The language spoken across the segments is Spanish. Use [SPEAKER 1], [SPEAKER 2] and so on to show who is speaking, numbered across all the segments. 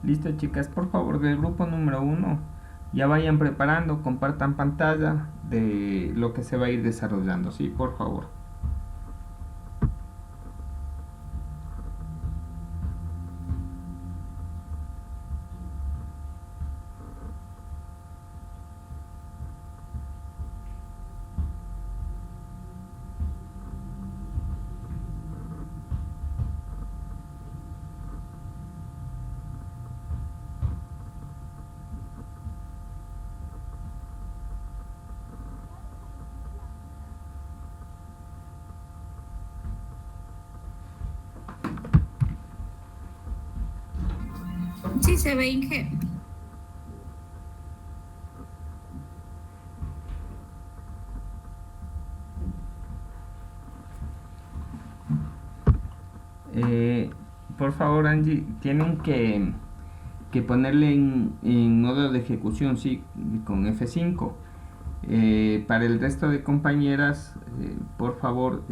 [SPEAKER 1] Listo, chicas, por favor, del grupo número uno, ya vayan preparando, compartan pantalla de lo que se va a ir desarrollando, ¿sí? Por favor.
[SPEAKER 2] Sí, se ve, Inge.
[SPEAKER 1] Por favor, Angie, tienen que ponerle en modo de ejecución, sí, con F5. Para el resto de compañeras, por favor,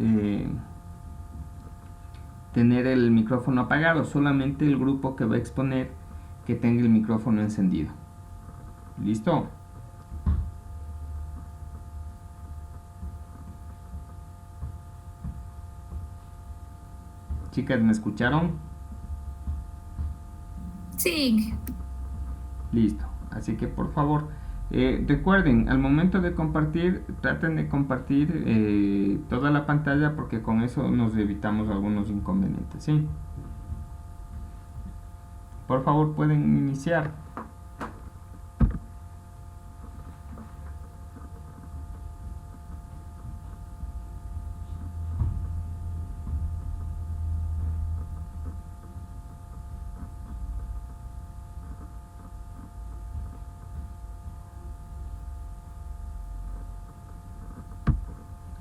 [SPEAKER 1] tener el micrófono apagado, solamente el grupo que va a exponer que tenga el micrófono encendido. ¿Listo? Chicas, ¿me escucharon?
[SPEAKER 2] Sí, Inge.
[SPEAKER 1] Listo. Así que por favor, recuerden, al momento de compartir, traten de compartir toda la pantalla porque con eso nos evitamos algunos inconvenientes, ¿sí? Por favor, pueden iniciar.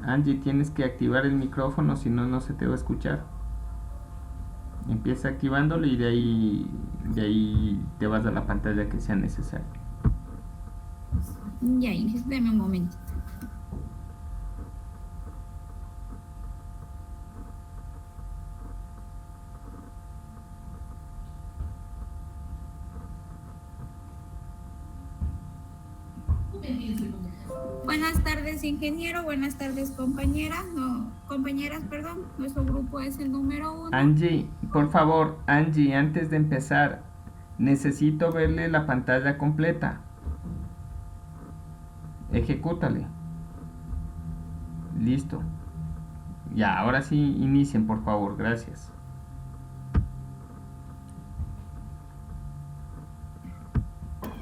[SPEAKER 1] Angie, tienes que activar el micrófono, si no, no se te va a escuchar. Empieza activándolo y de ahí te vas a la pantalla que sea necesario.
[SPEAKER 2] Ya, Inge, deme un momento. Buenas tardes, ingeniero. Buenas tardes, compañeras. No, compañeras, perdón. Nuestro grupo es el número 1.
[SPEAKER 1] Angie, por favor, Angie, antes de empezar, necesito verle la pantalla completa. Ejecútale. Listo. Ya, ahora sí inicien, por favor, gracias.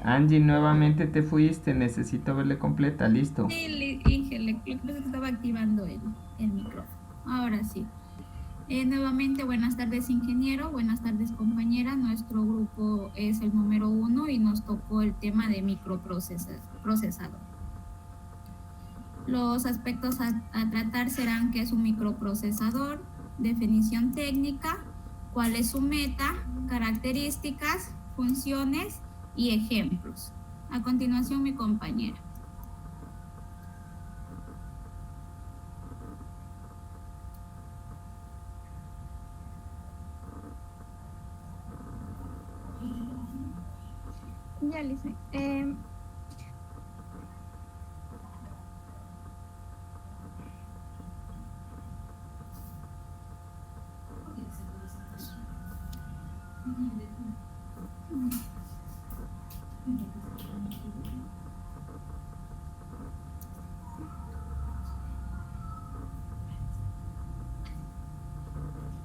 [SPEAKER 1] Angie, nuevamente te fuiste, necesito verle completa, listo.
[SPEAKER 2] Sí, Inge, lo que pasa es que estaba activando el micrófono. Ahora sí. Nuevamente, buenas tardes, ingeniero. Buenas tardes, compañera. Nuestro grupo es el número 1 y nos tocó el tema de microprocesador. Los aspectos a tratar serán qué es un microprocesador, definición técnica, cuál es su meta, características, funciones y ejemplos. A continuación, mi compañera.
[SPEAKER 3] Ya, Lisa.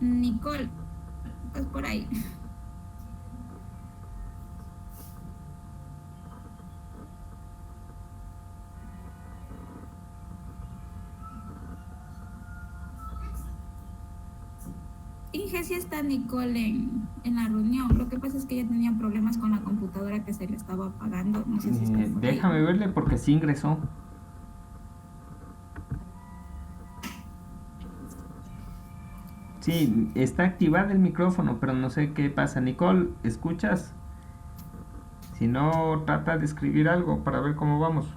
[SPEAKER 2] Nicole, ¿estás por ahí? Inge, sí está Nicole en la reunión. Lo que pasa es que ella tenía problemas con la computadora que se le estaba apagando. No sé si está por ahí.
[SPEAKER 1] Déjame verle porque sí ingresó. Sí, está activado el micrófono, pero no sé qué pasa. Nicole, ¿escuchas? Si no, trata de escribir algo para ver cómo vamos.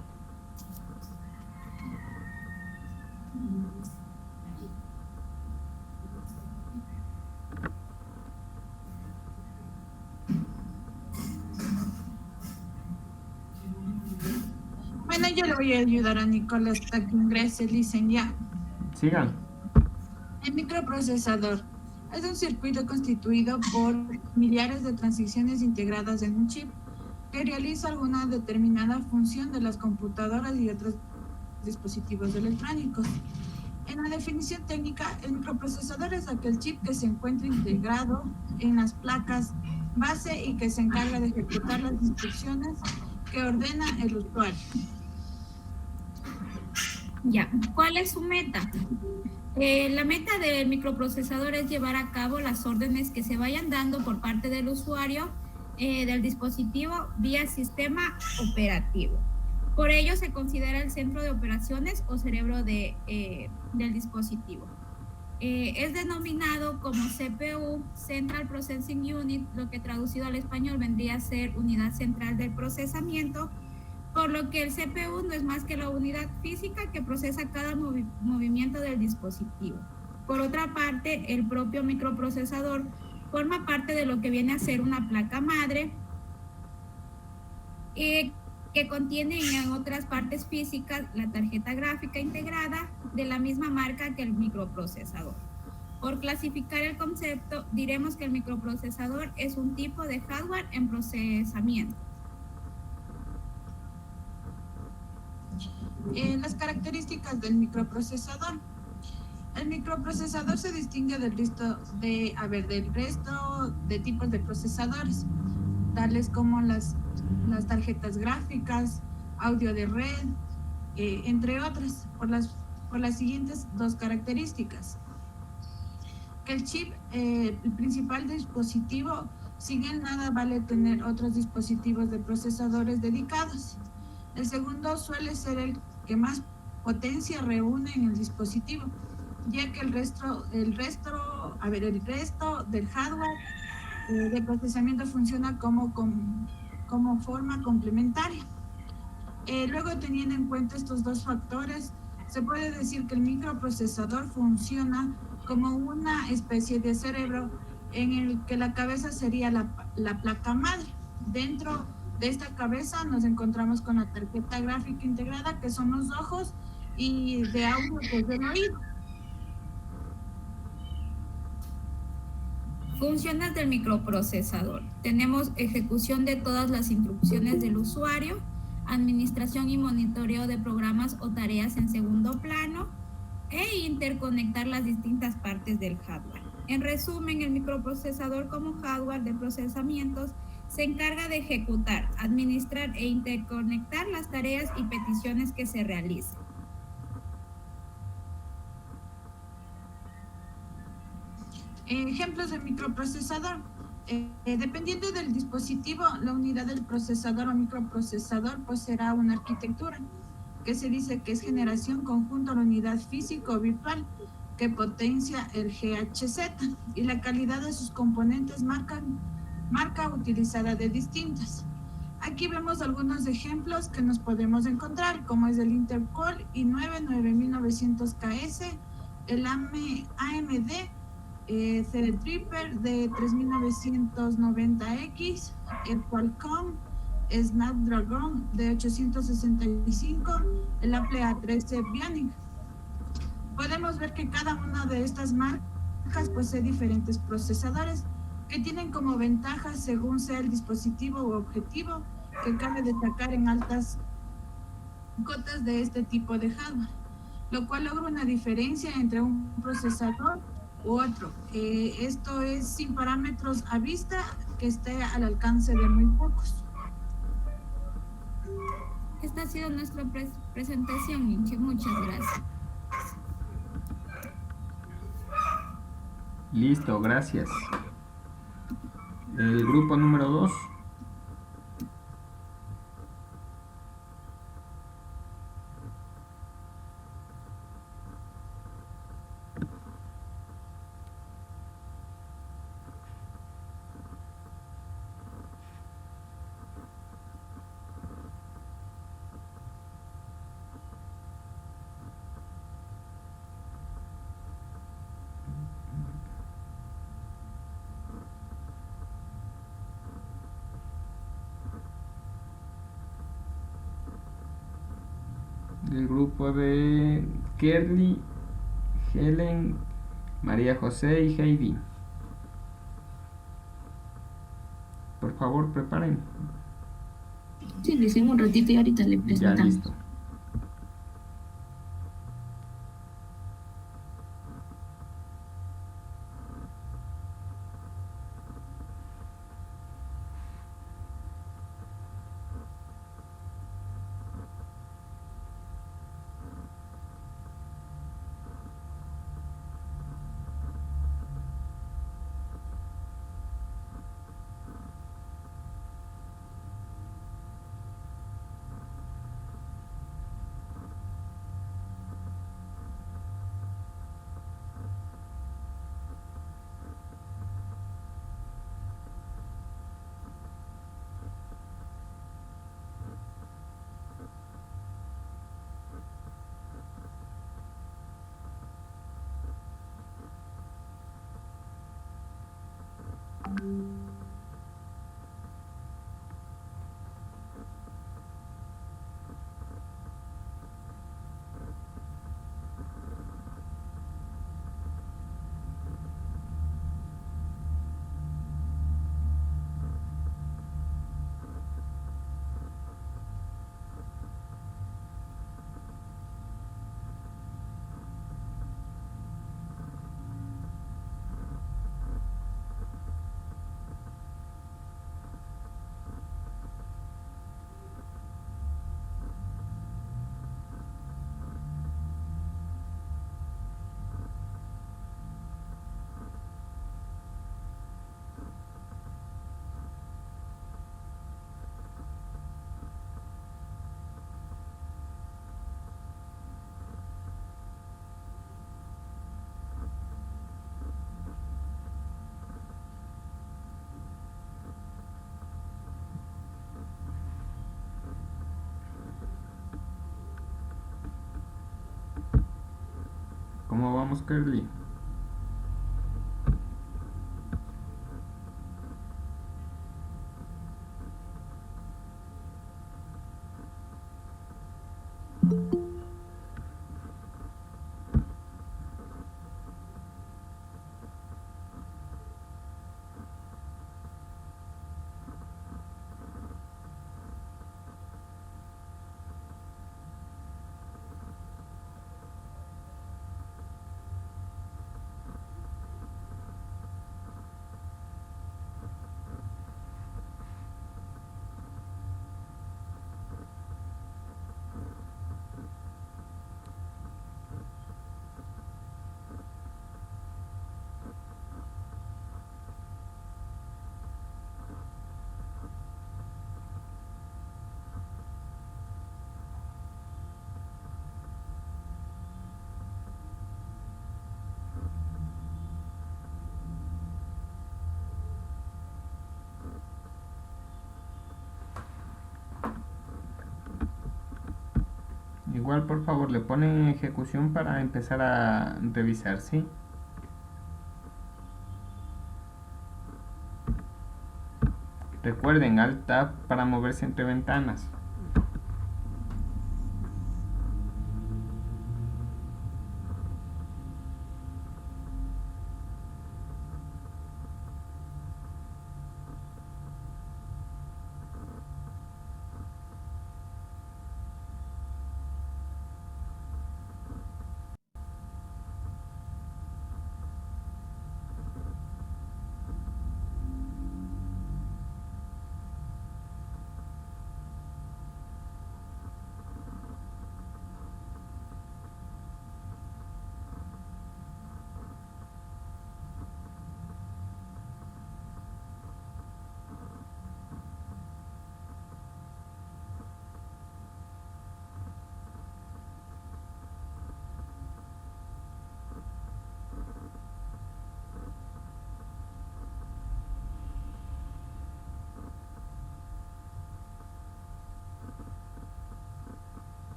[SPEAKER 3] Bueno, yo le voy a ayudar a Nicolás hasta que ingrese, dicen ya.
[SPEAKER 1] Sigan.
[SPEAKER 3] El microprocesador es un circuito constituido por millares de transiciones integradas en un chip que realiza alguna determinada función de las computadoras y otros dispositivos electrónicos. En la definición técnica, el microprocesador es aquel chip que se encuentra integrado en las placas base y que se encarga de ejecutar las instrucciones que ordena el usuario.
[SPEAKER 2] Ya, ¿cuál es su meta? La meta del microprocesador es llevar a cabo las órdenes que se vayan dando por parte del usuario del dispositivo vía sistema operativo. Por ello se considera el centro de operaciones o cerebro del dispositivo. Es denominado como CPU, Central Processing Unit, lo que traducido al español vendría a ser unidad central del procesamiento, por lo que el CPU no es más que la unidad física que procesa cada movimiento del dispositivo. Por otra parte, el propio microprocesador forma parte de lo que viene a ser una placa madre que contiene en otras partes físicas la tarjeta gráfica integrada de la misma marca que el microprocesador. Por clasificar el concepto, diremos que el microprocesador es un tipo de hardware en procesamiento.
[SPEAKER 3] Las características del microprocesador. El microprocesador se distingue del resto de tipos de procesadores, tales como las tarjetas gráficas, audio de red, entre otras, por las siguientes dos características. Que el chip, el principal dispositivo, sin él nada vale tener otros dispositivos de procesadores dedicados. El segundo suele ser el que más potencia reúne en el dispositivo, ya que el resto del hardware de procesamiento funciona como forma complementaria. Luego, teniendo en cuenta estos dos factores, se puede decir que el microprocesador funciona como una especie de cerebro en el que la cabeza sería la placa madre. Dentro de esta cabeza nos encontramos con la tarjeta gráfica integrada, que son los ojos, y de audio, pues del oído.
[SPEAKER 2] Funciones del microprocesador. Tenemos ejecución de todas las instrucciones del usuario, administración y monitoreo de programas o tareas en segundo plano e interconectar las distintas partes del hardware. En resumen, el microprocesador como hardware de procesamientos se encarga de ejecutar, administrar e interconectar las tareas y peticiones que se realicen.
[SPEAKER 3] Ejemplos de microprocesador. Dependiendo del dispositivo, la unidad del procesador o microprocesador pues será una arquitectura que se dice que es generación conjunta a la unidad física o virtual que potencia el GHZ, y la calidad de sus componentes marca utilizada de distintas. Aquí vemos algunos ejemplos que nos podemos encontrar, como es el Intel Core i9 9900KS, el AMD Threadripper de 3990X, el Qualcomm Snapdragon de 865, el Apple A13 Bionic. Podemos ver que cada una de estas marcas posee diferentes procesadores que tienen como ventajas según sea el dispositivo u objetivo que cabe destacar en altas cotas de este tipo de hardware, lo cual logra una diferencia entre un procesador u otro. Esto es sin parámetros a vista, que esté al alcance de muy pocos.
[SPEAKER 2] Esta ha sido nuestra presentación, Inche. Muchas gracias.
[SPEAKER 1] Listo, gracias. El grupo número 2. del grupo de Kerly, Helen, María José y Heidi. Por favor, preparen.
[SPEAKER 4] Sí, le hicimos un ratito y ahorita le
[SPEAKER 1] Ya
[SPEAKER 4] presentamos.
[SPEAKER 1] listo. ¿Cómo vamos, Kerly? Igual, por favor, le ponen en ejecución para empezar a revisar, ¿sí? Recuerden, Alt Tab para moverse entre ventanas.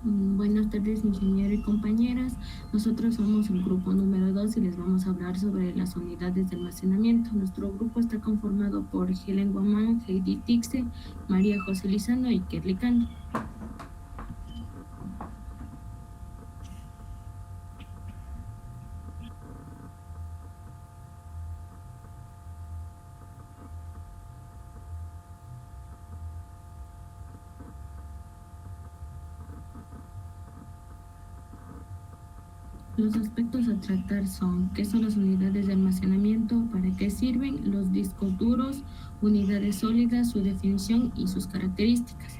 [SPEAKER 4] Buenas tardes, ingeniero y compañeras. Nosotros somos el grupo número 2 y les vamos a hablar sobre las unidades de almacenamiento. Nuestro grupo está conformado por Helen Guamán, Heidi Tixe, María José Lizano y Kerly Cando. Los aspectos a tratar son: ¿qué son las unidades de almacenamiento? ¿Para qué sirven? Los discos duros, unidades sólidas, su definición y sus características.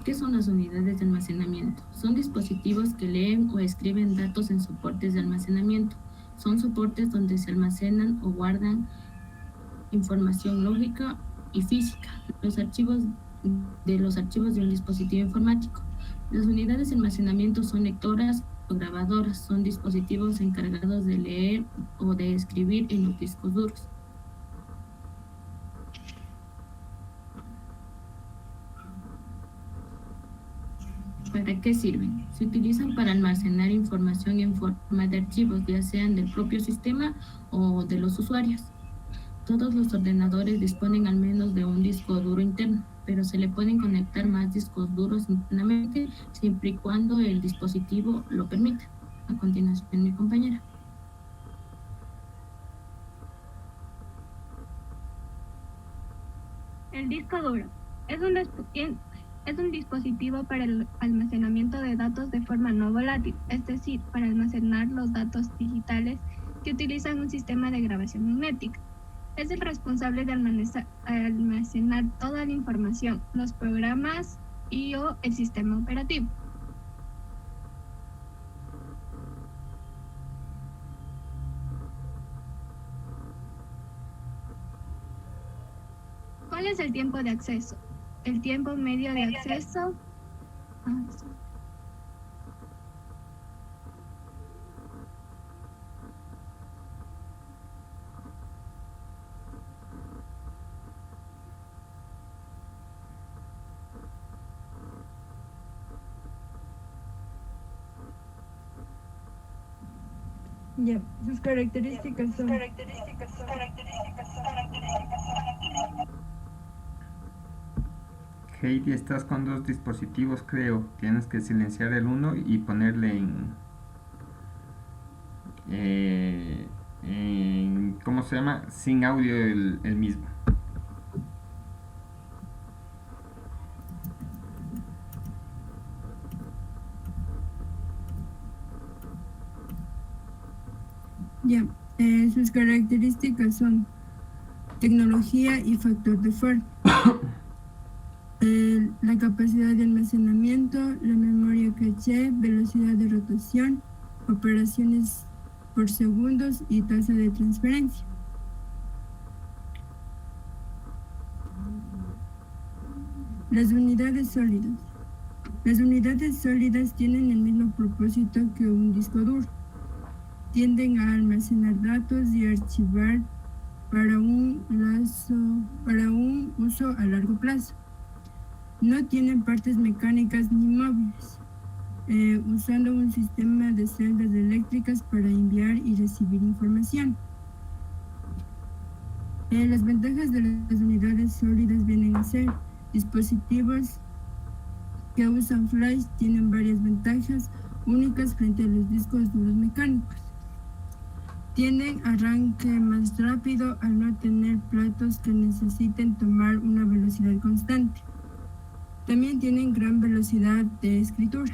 [SPEAKER 4] ¿Qué son las unidades de almacenamiento? Son dispositivos que leen o escriben datos en soportes de almacenamiento. Son soportes donde se almacenan o guardan información lógica y física, los archivos de un dispositivo informático. Las unidades de almacenamiento son lectoras o grabadoras, son dispositivos encargados de leer o de escribir en los discos duros. ¿Para qué sirven? Se utilizan para almacenar información en forma de archivos, ya sean del propio sistema o de los usuarios. Todos los ordenadores disponen al menos de un disco duro interno, pero se le pueden conectar más discos duros internamente siempre y cuando el dispositivo lo permita. A continuación, mi compañera.
[SPEAKER 5] El disco duro es un dispositivo para el almacenamiento de datos de forma no volátil, es decir, para almacenar los datos digitales que utilizan un sistema de grabación magnética. Es el responsable de almacenar toda la información, los programas o el sistema operativo. ¿Cuál es el tiempo de acceso? El tiempo medio de acceso.
[SPEAKER 6] Ya, sus características son.
[SPEAKER 1] Heidi, estás con dos dispositivos, creo. Tienes que silenciar el uno y ponerle ¿cómo se llama? Sin audio el mismo.
[SPEAKER 6] Ya, sus características son tecnología y factor de Ford. La capacidad de almacenamiento, la memoria caché, velocidad de rotación, operaciones por segundos y tasa de transferencia. Las unidades sólidas. Las unidades sólidas tienen el mismo propósito que un disco duro. Tienden a almacenar datos y archivar para un uso a largo plazo. No tienen partes mecánicas ni móviles, usando un sistema de celdas eléctricas para enviar y recibir información. Las ventajas de las unidades sólidas vienen a ser: dispositivos que usan flash tienen varias ventajas únicas frente a los discos duros mecánicos. Tienen arranque más rápido al no tener platos que necesiten tomar una velocidad constante. También tienen gran velocidad de escritura.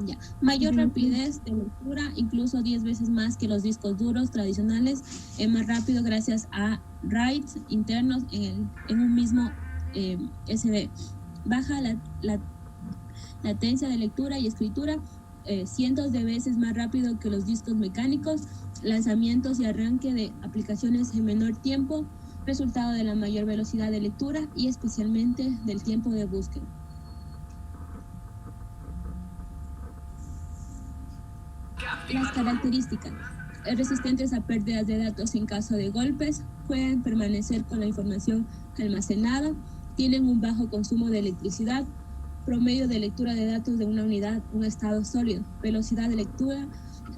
[SPEAKER 7] Ya. Mayor rapidez de lectura, incluso 10 veces más que los discos duros tradicionales, más rápido gracias a writes internos en un mismo SD. Baja la latencia de lectura y escritura, cientos de veces más rápido que los discos mecánicos, lanzamientos y arranque de aplicaciones en menor tiempo, resultado de la mayor velocidad de lectura y especialmente del tiempo de búsqueda. Las características: resistentes a pérdidas de datos en caso de golpes, pueden permanecer con la información almacenada, tienen un bajo consumo de electricidad, promedio de lectura de datos de una unidad, un estado sólido, velocidad de lectura,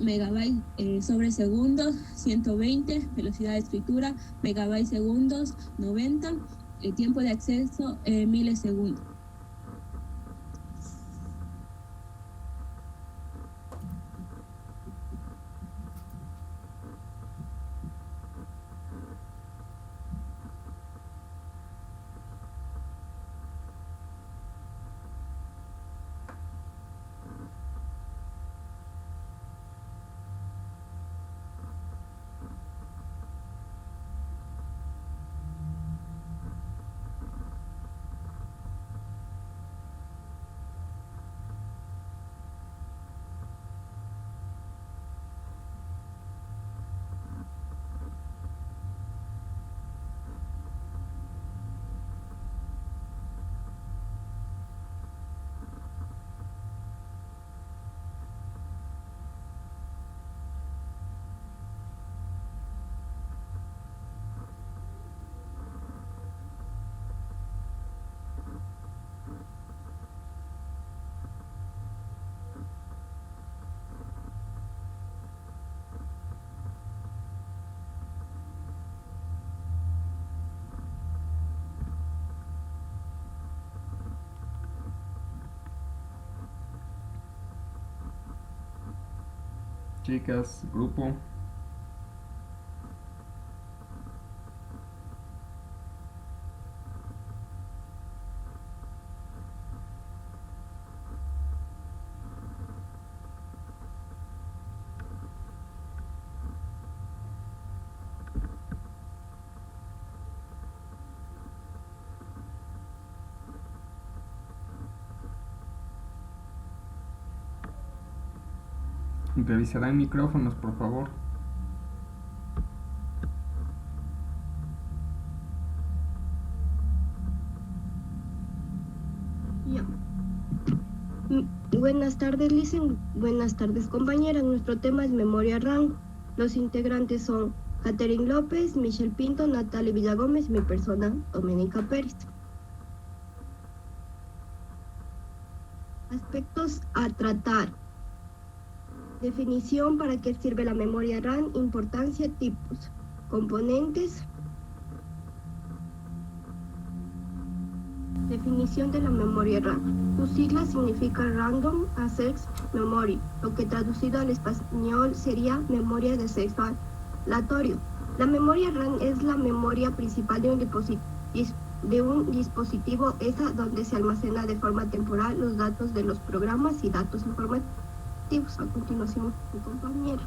[SPEAKER 7] megabytes sobre segundos, 120, velocidad de escritura, megabytes segundos, 90, tiempo de acceso, milisegundos.
[SPEAKER 1] Chicas, grupo. Revisarán micrófonos, por favor.
[SPEAKER 8] Ya. Buenas tardes, Licen. Buenas tardes, compañeras. Nuestro tema es memoria RAM. Los integrantes son Catherine López, Michelle Pinto, Natalia Villagómez, mi persona, Doménica Pérez. Aspectos a tratar. Definición: para qué sirve la memoria RAM, importancia, tipos, componentes. Definición de la memoria RAM. Su sigla significa Random Access Memory, lo que traducido al español sería memoria de acceso aleatorio. La memoria RAM es la memoria principal de un dispositivo, esa donde se almacena de forma temporal los datos de los programas y datos informativos. A continuación, mi compañero.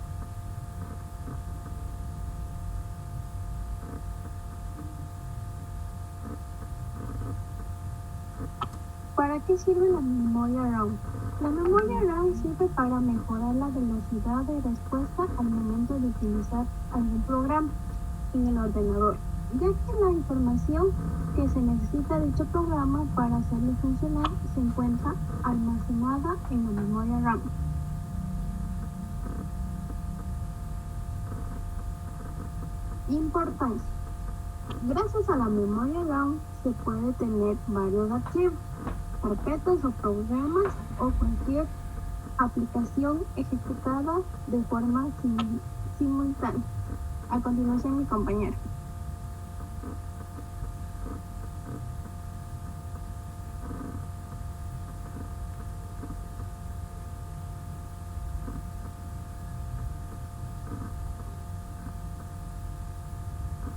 [SPEAKER 9] ¿Para qué sirve la memoria RAM? La memoria RAM sirve para mejorar la velocidad de respuesta al momento de utilizar algún programa en el ordenador, ya que la información que se necesita de dicho programa para hacerlo funcionar se encuentra almacenada en la memoria RAM. Importancia. Gracias a la memoria RAM se puede tener varios archivos, carpetas o programas o cualquier aplicación ejecutada de forma simultánea. A continuación, mi compañero.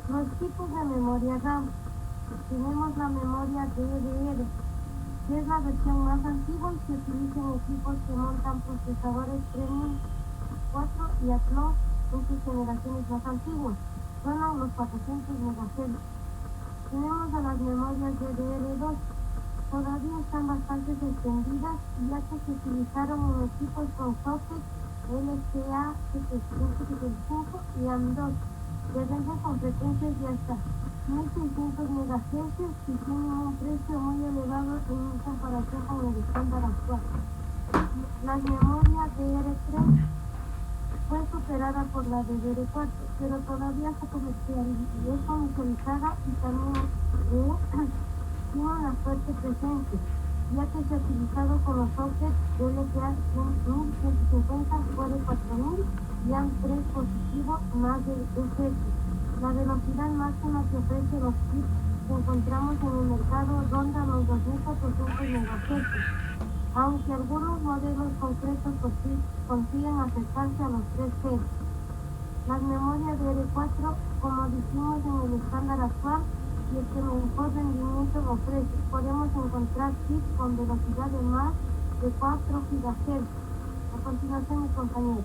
[SPEAKER 10] Los tipos de memoria RAM. Tenemos la memoria DDR, que es la versión más antigua y se utiliza en equipos que montan procesadores Premium 4 y Athlon en sus generaciones más antiguas. Son los 400 MHz. Tenemos a las memorias DDR2. Todavía están bastante extendidas, ya que se utilizaron en equipos con sockets LCA 775 y AM2. De rango con frecuencias de hasta 1600 MHz y tienen un precio muy elevado en comparación con el estándar actual. Las memorias DDR3 fue superada por la de DDR4, pero todavía se comercializada y también tiene una fuerte presencia, ya que se ha utilizado con los sockets LPA 1150 Core 4000 y AN3 positivo más del UFX. La velocidad máxima que ofrece los chips que encontramos en el mercado ronda los 2400 MHz, aunque algunos modelos concretos consiguen acercarse a los 3 Hz. Las memorias DDR4, como dijimos en el estándar actual, y el que mejor rendimiento ofrece, podemos encontrar chips con velocidad de más de 4 GHz. A continuación, mi compañero.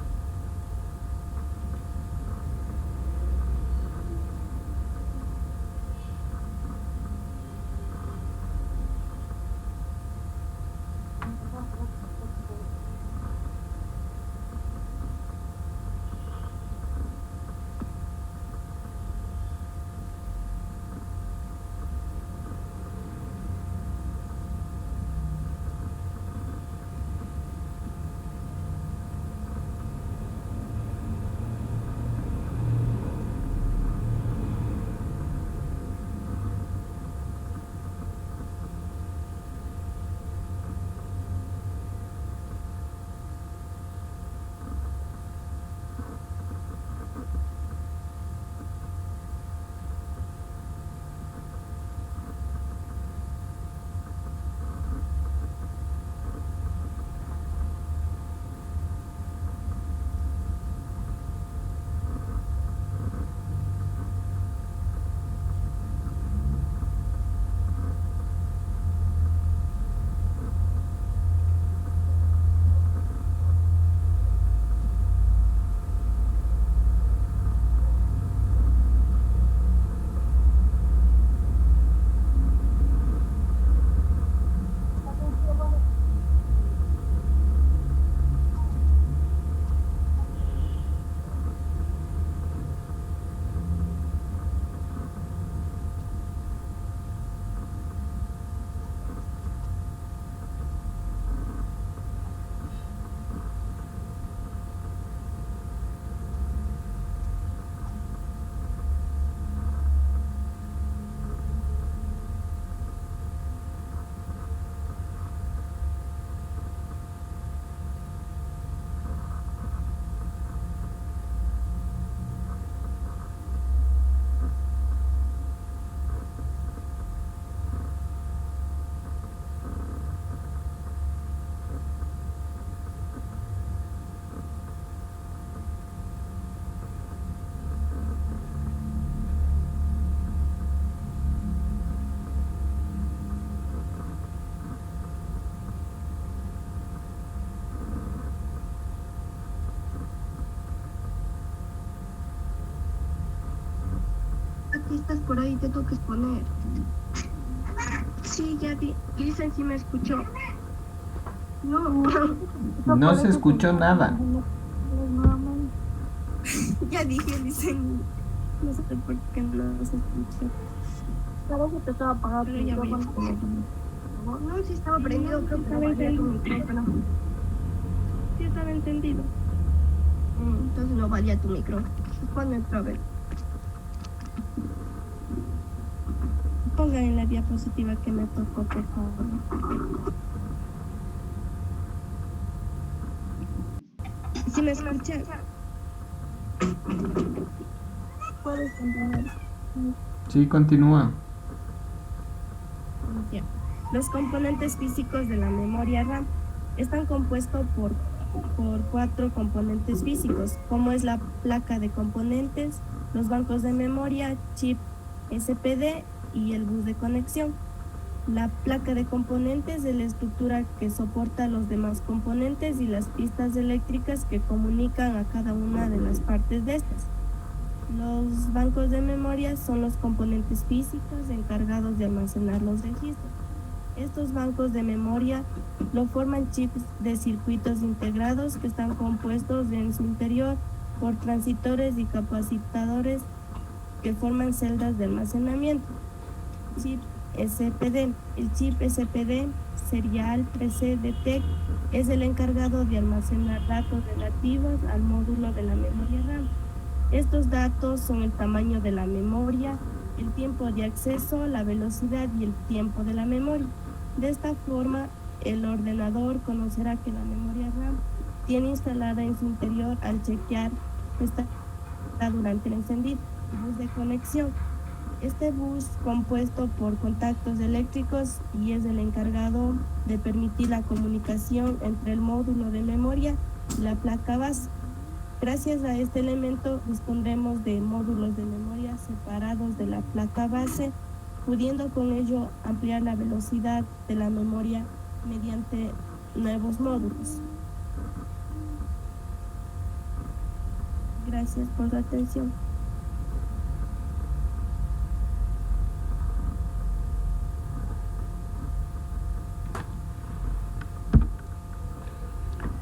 [SPEAKER 8] Aquí estás por ahí, te tengo que exponer. Sí, ya dicen si me escuchó. No,
[SPEAKER 1] No se escuchó nada.
[SPEAKER 8] ya dije, dicen. No sé por qué no se escuchó.
[SPEAKER 10] Parece que estaba apagado.
[SPEAKER 8] Pero ya voy a exponer. No, sí estaba prendido, creo que no valía tu micrófono.
[SPEAKER 10] Sí, estaba entendido.
[SPEAKER 8] Entonces no valía tu micrófono. Pone otra vez. Pongan en la diapositiva que me tocó, por favor. ¿Sí me escuchan?
[SPEAKER 10] Puedes continuar.
[SPEAKER 1] Sí, continúa.
[SPEAKER 8] Ya. Los componentes físicos de la memoria RAM están compuestos por 4 componentes físicos, como es la placa de componentes, los bancos de memoria, chip SPD y el bus de conexión. La placa de componentes es la estructura que soporta los demás componentes y las pistas eléctricas que comunican a cada una de las partes de estas. Los bancos de memoria son los componentes físicos encargados de almacenar los registros. Estos bancos de memoria lo forman chips de circuitos integrados que están compuestos en su interior por transistores y capacitadores que forman celdas de almacenamiento. Chip SPD. El chip SPD
[SPEAKER 11] serial 3C de TEC es el encargado de almacenar datos relativos al módulo de la memoria RAM. Estos datos son el tamaño de la memoria, el tiempo de acceso, la velocidad y el tiempo de la memoria. De esta forma, el ordenador conocerá que la memoria RAM tiene instalada en su interior al chequear que está durante el encendido. Bus de conexión. Este bus compuesto por contactos eléctricos y es el encargado de permitir la comunicación entre el módulo de memoria y la placa base. Gracias a este elemento dispondremos de módulos de memoria separados de la placa base, pudiendo con ello ampliar la velocidad de la memoria mediante nuevos módulos. Gracias por su atención.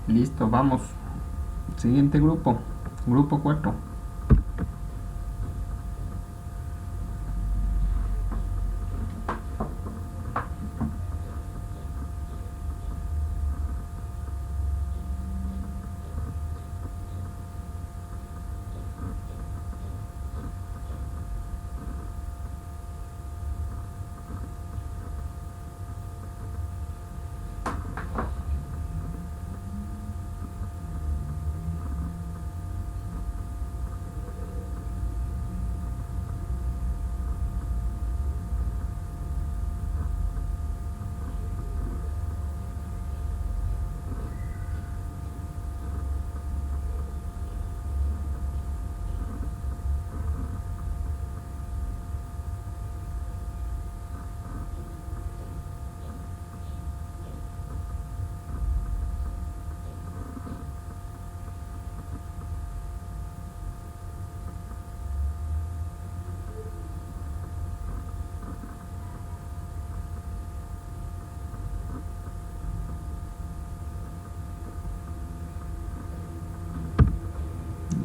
[SPEAKER 1] Listo, vamos. Siguiente grupo. Grupo 4.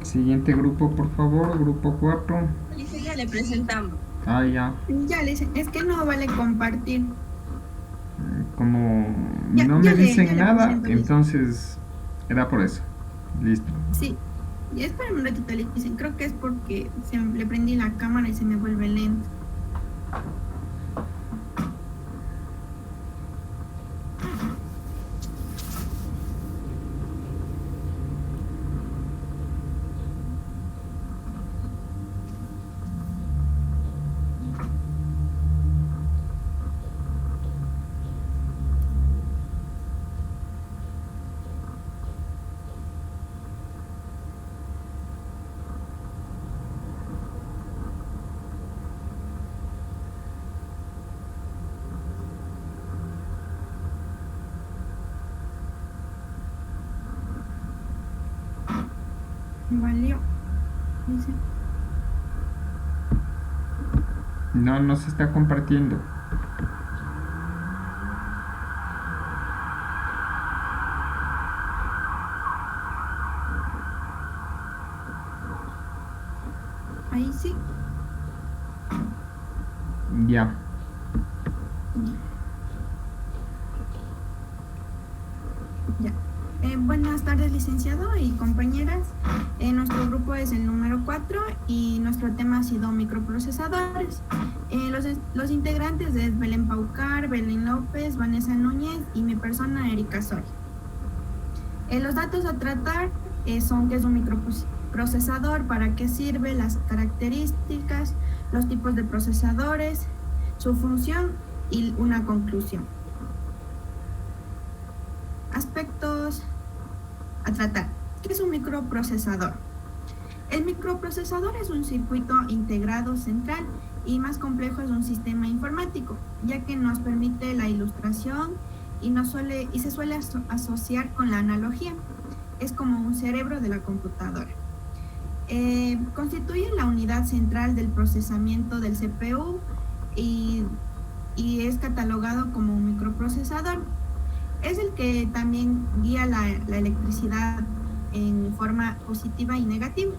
[SPEAKER 1] Siguiente grupo, por favor, grupo 4.
[SPEAKER 12] Dice, ya le presentamos.
[SPEAKER 1] Ah, ya.
[SPEAKER 2] Ya le dicen, es que no vale compartir.
[SPEAKER 1] Como
[SPEAKER 2] Ya-
[SPEAKER 1] no
[SPEAKER 2] ya
[SPEAKER 1] me
[SPEAKER 2] le-
[SPEAKER 1] dicen
[SPEAKER 2] ya le
[SPEAKER 1] nada,
[SPEAKER 2] presento, listo.
[SPEAKER 1] entonces era por eso. Listo.
[SPEAKER 2] Sí, y esperen un ratito, le dicen, creo que es porque le prendí la cámara y se me vuelve lento. Valió. Dice.
[SPEAKER 1] No, no se está compartiendo.
[SPEAKER 2] Ahí sí.
[SPEAKER 1] Ya.
[SPEAKER 2] Ya. Buenas tardes, licenciado y compañeras. Nuestro grupo es el número 4 y nuestro tema ha sido microprocesadores. Los integrantes es Belén Paucar, Belén López, Vanessa Núñez y mi persona, Erika Soria. Los datos a tratar son qué es un microprocesador, para qué sirve, las características, los tipos de procesadores, su función y una conclusión. Aspectos a tratar. ¿Qué es un microprocesador? El microprocesador es un circuito integrado central y más complejo es un sistema informático, ya que nos permite la ilustración y se suele asociar con la analogía. Es como un cerebro de la computadora. Constituye la unidad central del procesamiento del CPU y es catalogado como un microprocesador. Es el que también guía la electricidad en forma positiva y negativa.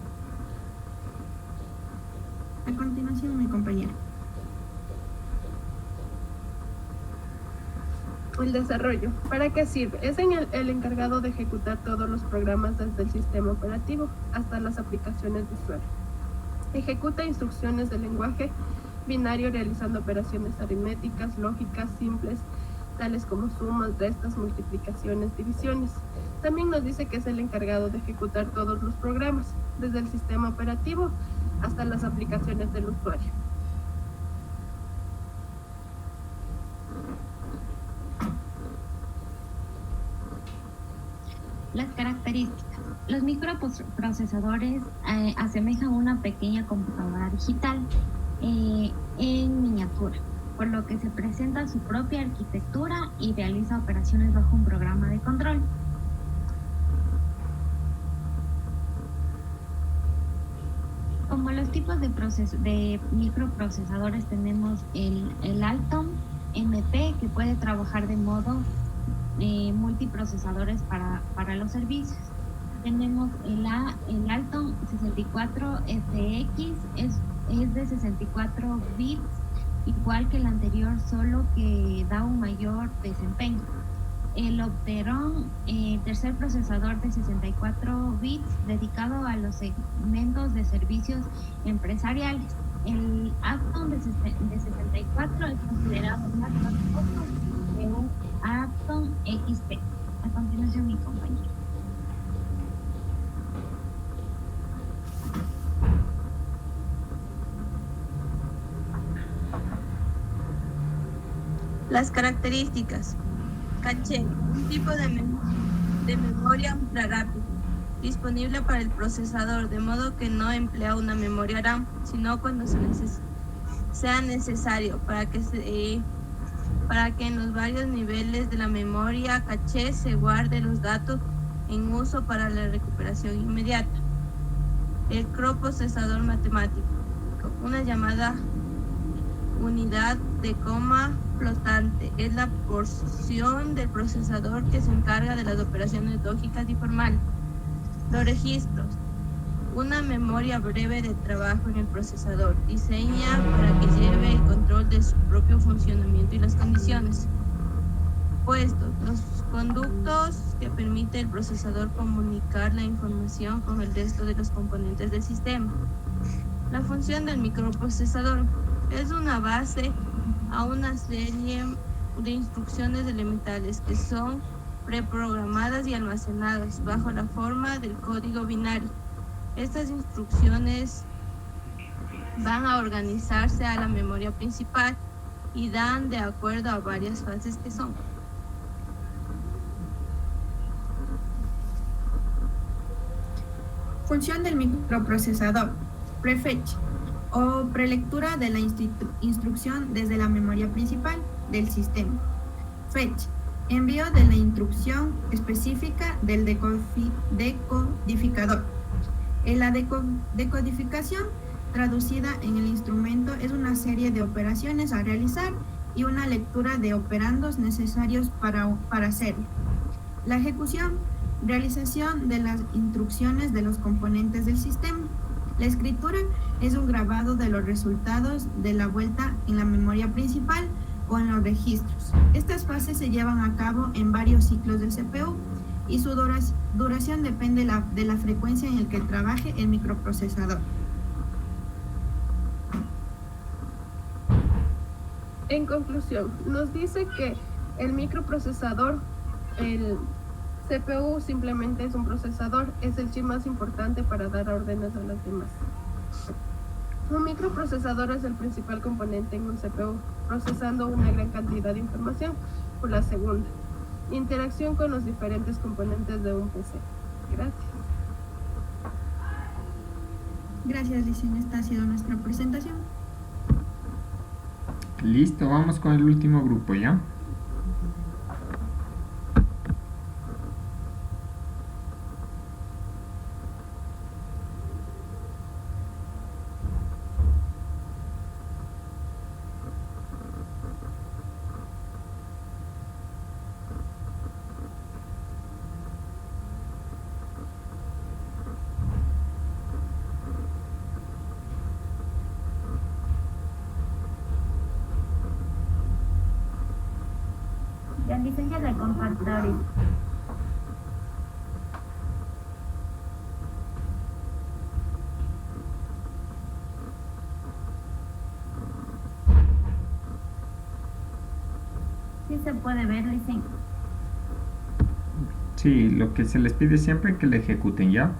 [SPEAKER 2] A continuación, mi compañera.
[SPEAKER 13] El desarrollo. ¿Para qué sirve? Es el encargado de ejecutar todos los programas desde el sistema operativo hasta las aplicaciones de usuario. Ejecuta instrucciones de lenguaje binario realizando operaciones aritméticas, lógicas, simples, tales como sumas, restas, multiplicaciones, divisiones. También nos dice que es el encargado de ejecutar todos los programas, desde el sistema operativo hasta las aplicaciones del usuario.
[SPEAKER 14] Las características. Los microprocesadores asemejan una pequeña computadora digital en miniatura, por lo que se presenta su propia arquitectura y realiza operaciones bajo un programa de control. Como los tipos de microprocesadores tenemos el Alton MP, que puede trabajar de modo multiprocesadores para los servicios. Tenemos el Alton 64FX, es de 64 bits, igual que el anterior, solo que da un mayor desempeño. El Opteron, tercer procesador de 64 bits, dedicado a los segmentos de servicios empresariales. El Acton de 64 es considerado más costoso que un Acton XT. A continuación, mi compañero.
[SPEAKER 12] Las características. Caché, un tipo de memoria ultra rápida, disponible para el procesador, de modo que no emplea una memoria RAM, sino cuando sea necesario para que en los varios niveles de la memoria caché se guarde los datos en uso para la recuperación inmediata. El coprocesador matemático, una llamada unidad de coma flotante, es la porción del procesador que se encarga de las operaciones lógicas y formales. Los registros, una memoria breve de trabajo en el procesador, diseña para que lleve el control de su propio funcionamiento y las condiciones. Puestos, los conductos que permite el procesador comunicar la información con el resto de los componentes del sistema. La función del microprocesador es una base a una serie de instrucciones elementales que son preprogramadas y almacenadas bajo la forma del código binario. Estas instrucciones van a organizarse a la memoria principal y dan de acuerdo a varias fases que son.
[SPEAKER 2] Función del microprocesador. Prefetch o prelectura de la instrucción desde la memoria principal del sistema. Fetch, envío de la instrucción específica del decodificador. La decodificación traducida en el instrumento es una serie de operaciones a realizar y una lectura de operandos necesarios para hacerlo. La ejecución, realización de las instrucciones de los componentes del sistema. La escritura es un grabado de los resultados de la vuelta en la memoria principal o en los registros. Estas fases se llevan a cabo en varios ciclos del CPU y su duración depende de la frecuencia en la que trabaje el microprocesador.
[SPEAKER 13] En conclusión, nos dice que el microprocesador, el CPU simplemente es un procesador, es el chip más importante para dar órdenes a las demás. Un microprocesador es el principal componente en un CPU, procesando una gran cantidad de información por la segunda. Interacción con los diferentes componentes de un PC. Gracias.
[SPEAKER 2] Gracias, Licen. Esta ha sido nuestra presentación.
[SPEAKER 1] Listo, vamos con el último grupo, ¿ya?
[SPEAKER 14] Dicen que le comparto ahorita. Sí se puede ver, dicen.
[SPEAKER 1] Sí, lo que se les pide siempre es que le ejecuten, ¿ya?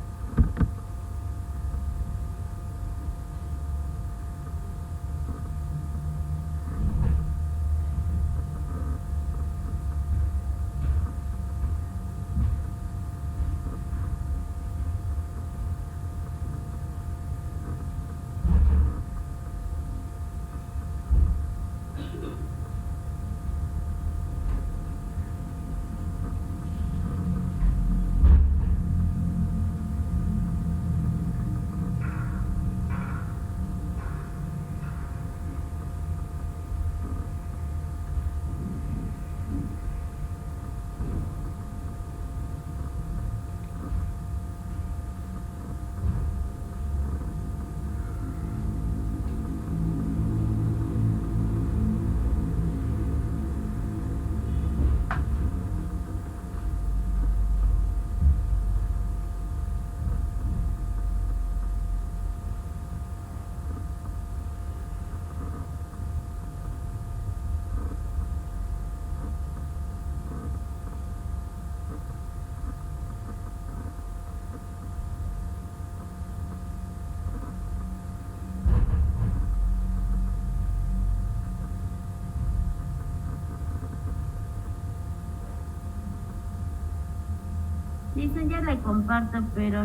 [SPEAKER 14] Dicen ya le comparto, pero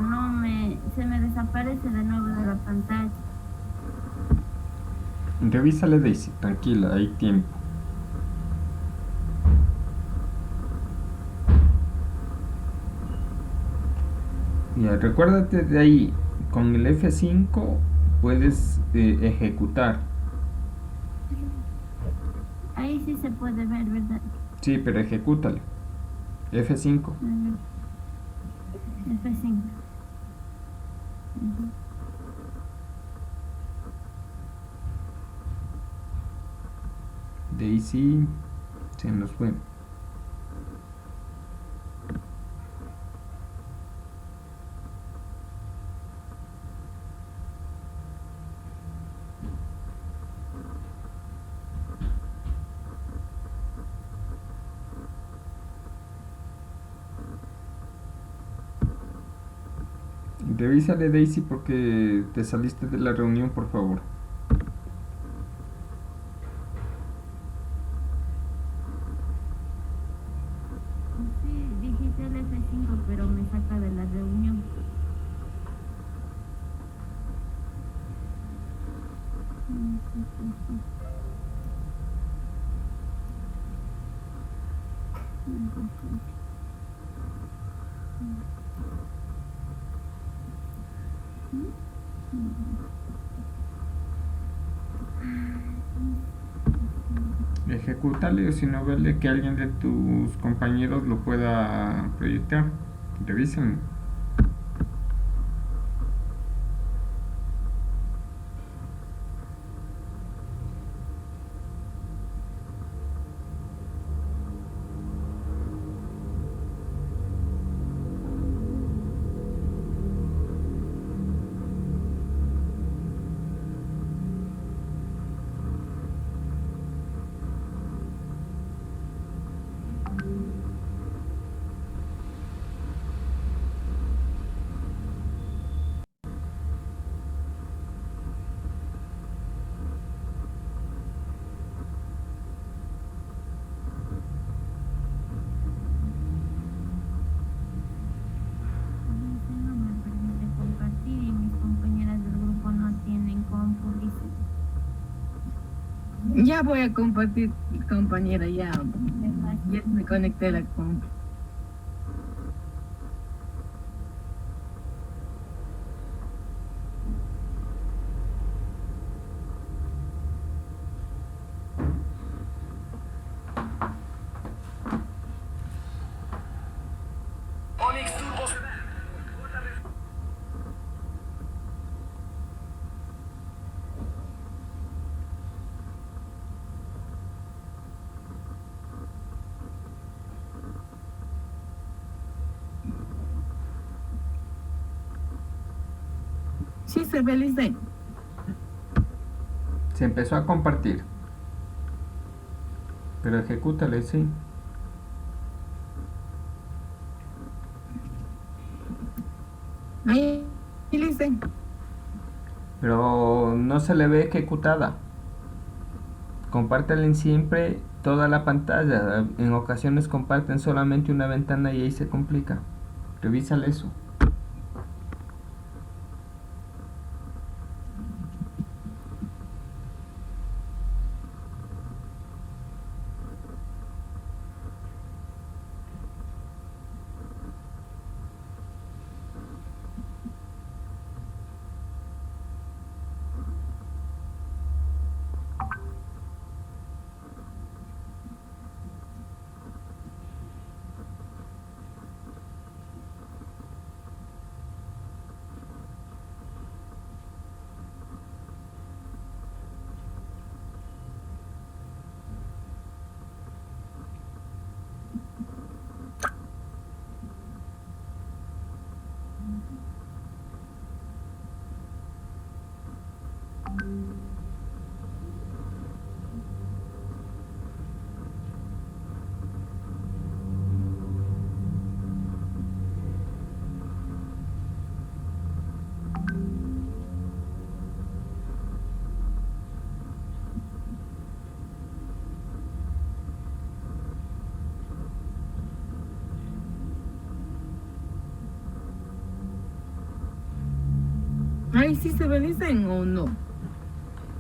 [SPEAKER 14] se me desaparece de nuevo de la pantalla.
[SPEAKER 1] Revísale, Daisy, tranquila, hay tiempo. Ya, recuérdate de ahí, con el F5 puedes ejecutar.
[SPEAKER 14] Ahí sí se puede ver, ¿verdad?
[SPEAKER 1] Sí, pero ejecútale. F5.
[SPEAKER 14] F5.
[SPEAKER 1] Daisy se nos fue. Revísale, Daisy, porque te saliste de la reunión, por favor.
[SPEAKER 14] Sí, dijiste el F5, pero me saca de la reunión.
[SPEAKER 1] Ejecútale, o si no, verle que alguien de tus compañeros lo pueda proyectar. Revisen.
[SPEAKER 14] No me permite compartir y mis compañeras del grupo no tienen compu, dice.
[SPEAKER 15] Ya voy a compartir, compañera, ya me conecté a la compu. Sí, se ve, Lisbeth.
[SPEAKER 1] Se empezó a compartir. Pero ejecútale, sí.
[SPEAKER 15] Ahí, Lisbeth.
[SPEAKER 1] Pero no se le ve ejecutada. Compártela siempre toda la pantalla. En ocasiones comparten solamente una ventana y ahí se complica. Revísale eso.
[SPEAKER 15] Ahí sí se ve, Lisbeth, o no.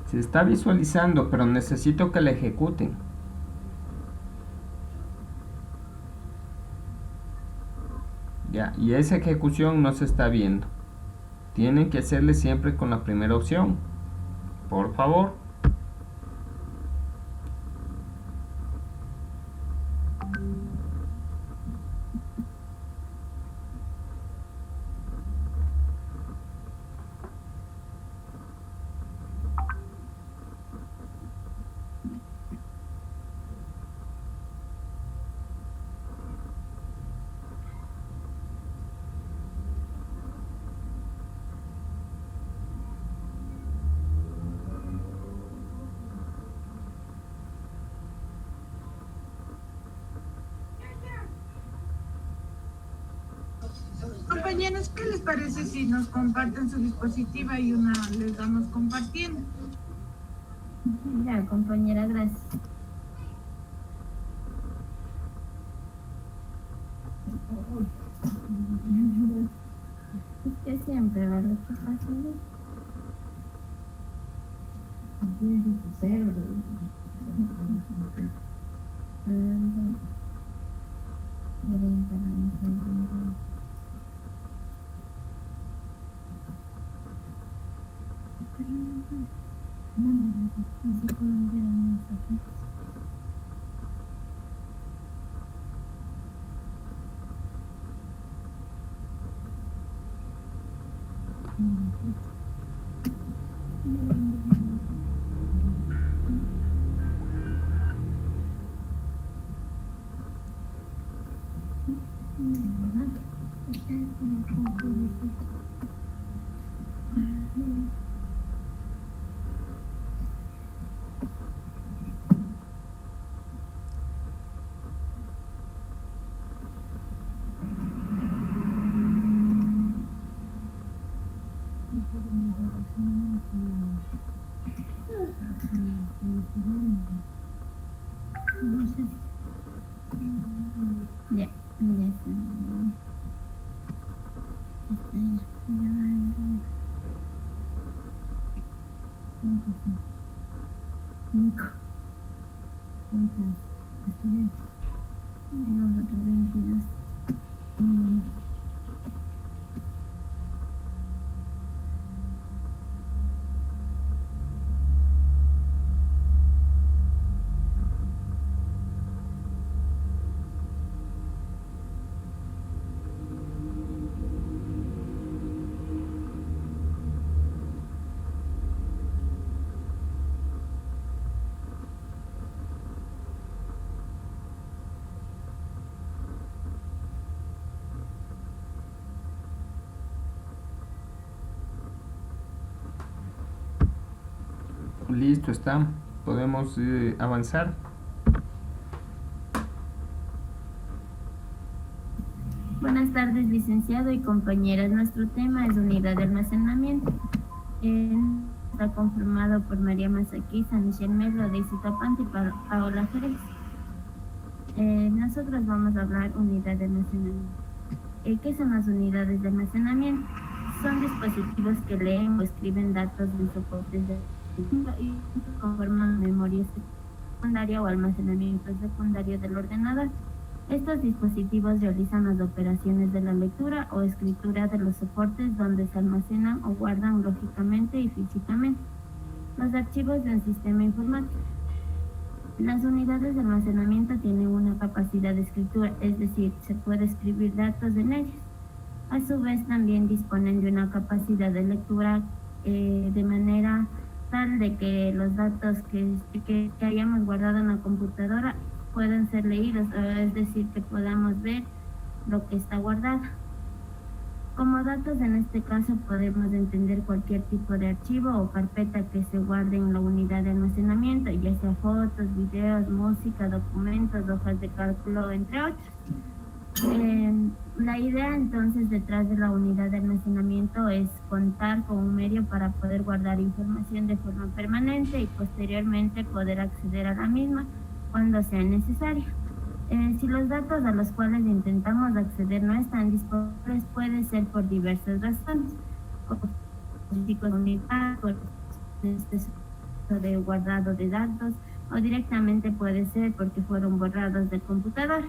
[SPEAKER 1] Se está visualizando, pero necesito que la ejecuten. Ya, y esa ejecución no se está viendo. Tienen que hacerle siempre con la primera opción. Por favor.
[SPEAKER 3] Compañeros, ¿qué les parece si nos comparten su dispositiva y una les damos compartiendo?
[SPEAKER 14] Ya, compañera, gracias. Es que siempre, ¿verdad? ¿Qué pasa? Ya, ya está.
[SPEAKER 1] Listo, está. Podemos avanzar.
[SPEAKER 14] Buenas tardes, licenciado y compañeras. Nuestro tema es unidad de almacenamiento. Está conformado por María Mazaquiza, Michelle Melo, Daisy Tapante y Paola Jerez. Nosotros vamos a hablar unidad de almacenamiento. ¿Qué son las unidades de almacenamiento? Son dispositivos que leen o escriben datos en soportes de y conforman memoria secundaria o almacenamiento secundario del ordenador. Estos dispositivos realizan las operaciones de la lectura o escritura de los soportes donde se almacenan o guardan lógicamente y físicamente los archivos de un sistema informático. Las unidades de almacenamiento tienen una capacidad de escritura, es decir, se puede escribir datos en ellas. A su vez, también disponen de una capacidad de lectura de manera tal de que los datos que hayamos guardado en la computadora pueden ser leídos, es decir, que podamos ver lo que está guardado. Como datos, en este caso, podemos entender cualquier tipo de archivo o carpeta que se guarde en la unidad de almacenamiento, ya sea fotos, videos, música, documentos, hojas de cálculo, entre otros. La idea entonces detrás de la unidad de almacenamiento es contar con un medio para poder guardar información de forma permanente y posteriormente poder acceder a la misma cuando sea necesario. Si los datos a los cuales intentamos acceder no están disponibles, puede ser por diversas razones, por unidad, por de guardado de datos, o directamente puede ser porque fueron borrados del computador.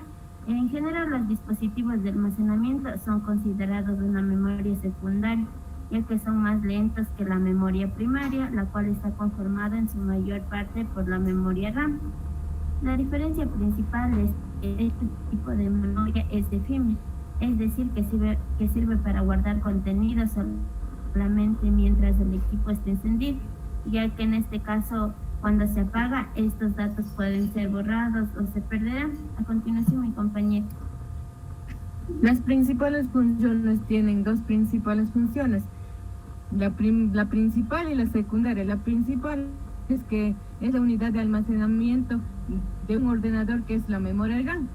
[SPEAKER 14] En general, los dispositivos de almacenamiento son considerados una memoria secundaria, ya que son más lentos que la memoria primaria, la cual está conformada en su mayor parte por la memoria RAM. La diferencia principal de este tipo de memoria es efímera, es decir, que sirve para guardar contenido solamente mientras el equipo esté encendido, ya que en este caso, cuando se apaga, estos datos pueden ser borrados o se perderán. A continuación, mi compañero.
[SPEAKER 15] Las principales funciones tienen dos principales funciones, la principal y la secundaria. La principal es que es la unidad de almacenamiento de un ordenador, que es la memoria RAM,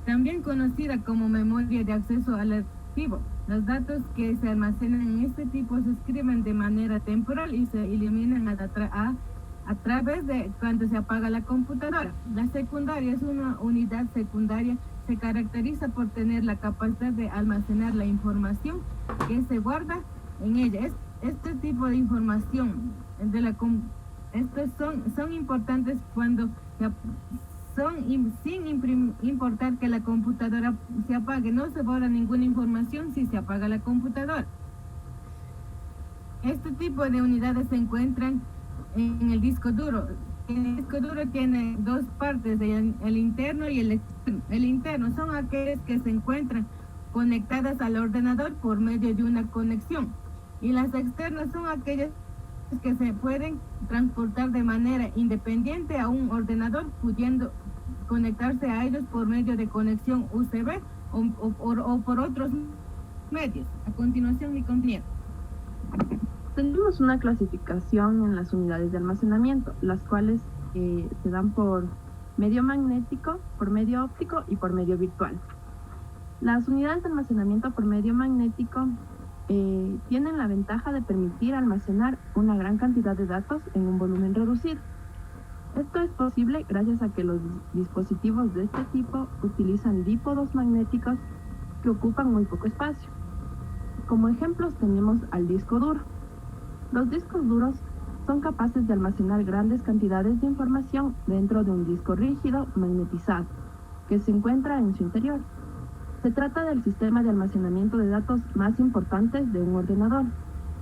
[SPEAKER 15] también conocida como memoria de acceso al archivo. Los datos que se almacenan en este tipo se escriben de manera temporal y se eliminan a través de cuando se apaga la computadora. La secundaria es una unidad secundaria, se caracteriza por tener la capacidad de almacenar la información que se guarda en ella. Este tipo de información estos son importantes cuando sin importar que la computadora se apague. No se borra ninguna información si se apaga la computadora. Este tipo de unidades se encuentran en el disco duro. El disco duro tiene dos partes, el interno y el externo. El interno son aquellos que se encuentran conectadas al ordenador por medio de una conexión, y las externas son aquellas que se pueden transportar de manera independiente a un ordenador, pudiendo conectarse a ellos por medio de conexión USB o por otros medios. A continuación, mi compañero.
[SPEAKER 16] Tenemos una clasificación en las unidades de almacenamiento, las cuales se dan por medio magnético, por medio óptico y por medio virtual. Las unidades de almacenamiento por medio magnético tienen la ventaja de permitir almacenar una gran cantidad de datos en un volumen reducido. Esto es posible gracias a que los dispositivos de este tipo utilizan dípodos magnéticos que ocupan muy poco espacio. Como ejemplos tenemos al disco duro. Los discos duros son capaces de almacenar grandes cantidades de información dentro de un disco rígido magnetizado que se encuentra en su interior. Se trata del sistema de almacenamiento de datos más importantes de un ordenador,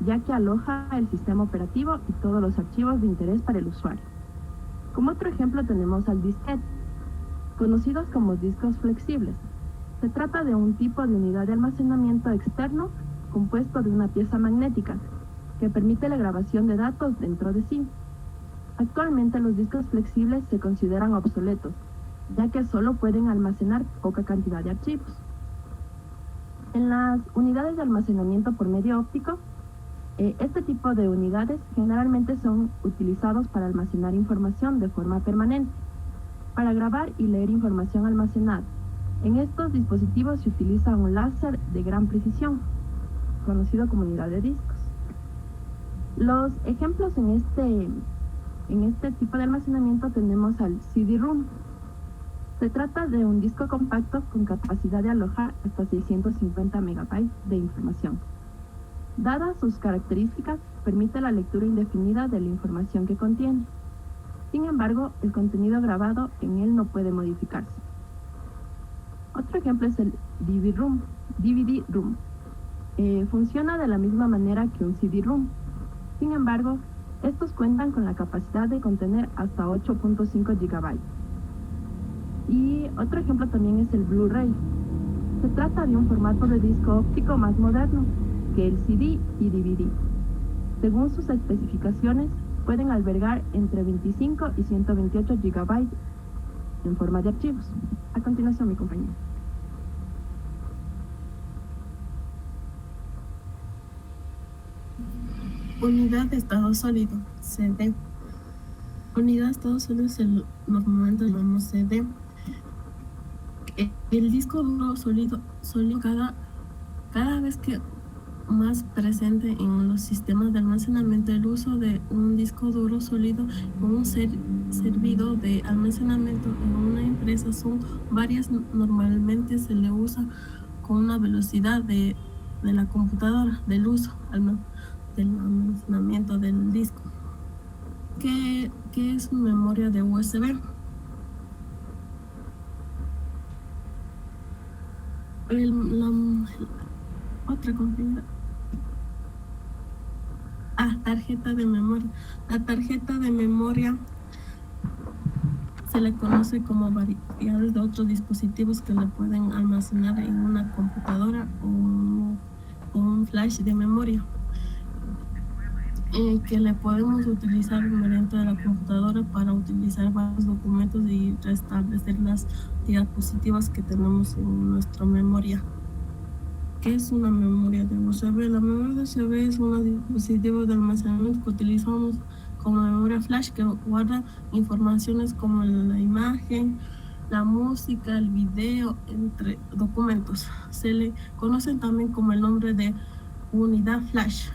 [SPEAKER 16] ya que aloja el sistema operativo y todos los archivos de interés para el usuario. Como otro ejemplo tenemos al disquete, conocidos como discos flexibles. Se trata de un tipo de unidad de almacenamiento externo compuesto de una pieza magnética que permite la grabación de datos dentro de sí. Actualmente los discos flexibles se consideran obsoletos, ya que solo pueden almacenar poca cantidad de archivos. En las unidades de almacenamiento por medio óptico, Este tipo de unidades generalmente son utilizados para almacenar información de forma permanente, para grabar y leer información almacenada. En estos dispositivos se utiliza un láser de gran precisión, conocido como unidad de discos. Los ejemplos en este tipo de almacenamiento tenemos al CD-ROM. Se trata de un disco compacto con capacidad de alojar hasta 650 megabytes de información. Dadas sus características, permite la lectura indefinida de la información que contiene. Sin embargo, el contenido grabado en él no puede modificarse. Otro ejemplo es el DVD-ROM. Funciona de la misma manera que un CD-ROM. Sin embargo, estos cuentan con la capacidad de contener hasta 8.5 GB. Y otro ejemplo también es el Blu-ray. Se trata de un formato de disco óptico más moderno que el CD y DVD. Según sus especificaciones, pueden albergar entre 25 y 128 GB en forma de archivos. A continuación, mi compañero.
[SPEAKER 4] Unidad de estado sólido, CD. Unidad de estado sólido normalmente lo llamamos CD. El disco duro sólido cada vez que más presente en los sistemas de almacenamiento. El uso de un disco duro sólido como un servido de almacenamiento en una empresa son varias. Normalmente se le usa con una velocidad de la computadora, del uso del almacenamiento del disco. ¿Qué es memoria de USB? Otra compañera. Tarjeta de memoria. La tarjeta de memoria se le conoce como variedades de otros dispositivos que le pueden almacenar en una computadora o un flash de memoria, que le podemos utilizar mediante la computadora para utilizar varios documentos y restablecer las diapositivas que tenemos en nuestra memoria. ¿Qué es una memoria de USB? La memoria de USB es un dispositivo de almacenamiento que utilizamos como memoria flash, que guarda informaciones como la imagen, la música, el video, entre documentos. Se le conocen también como el nombre de unidad flash.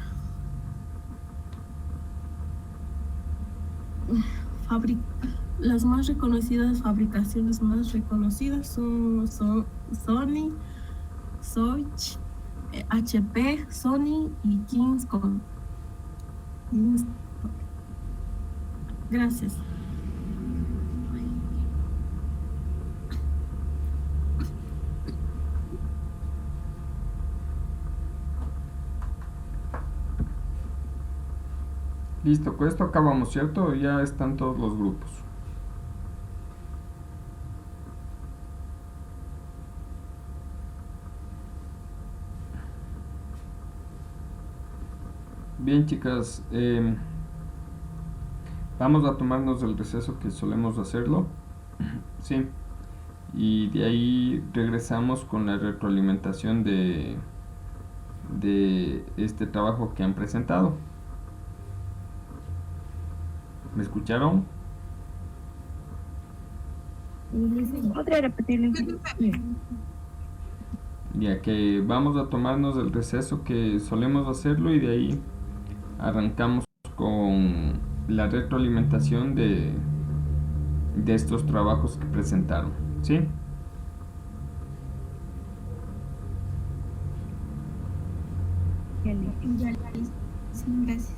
[SPEAKER 4] Las más reconocidas fabricaciones más reconocidas son Sony, Switch, HP, Sony y Kingston. Gracias.
[SPEAKER 1] Listo, con esto acabamos, ¿cierto? Ya están todos los grupos. Bien, chicas, vamos a tomarnos el receso que solemos hacerlo, sí, y de ahí regresamos con la retroalimentación de este trabajo que han presentado. ¿Me escucharon?
[SPEAKER 5] ¿Podría repetirlo?
[SPEAKER 1] Ya que vamos a tomarnos el receso que solemos hacerlo y de ahí arrancamos con la retroalimentación de estos trabajos que presentaron, ¿sí?
[SPEAKER 2] Ya listo. Sí, gracias.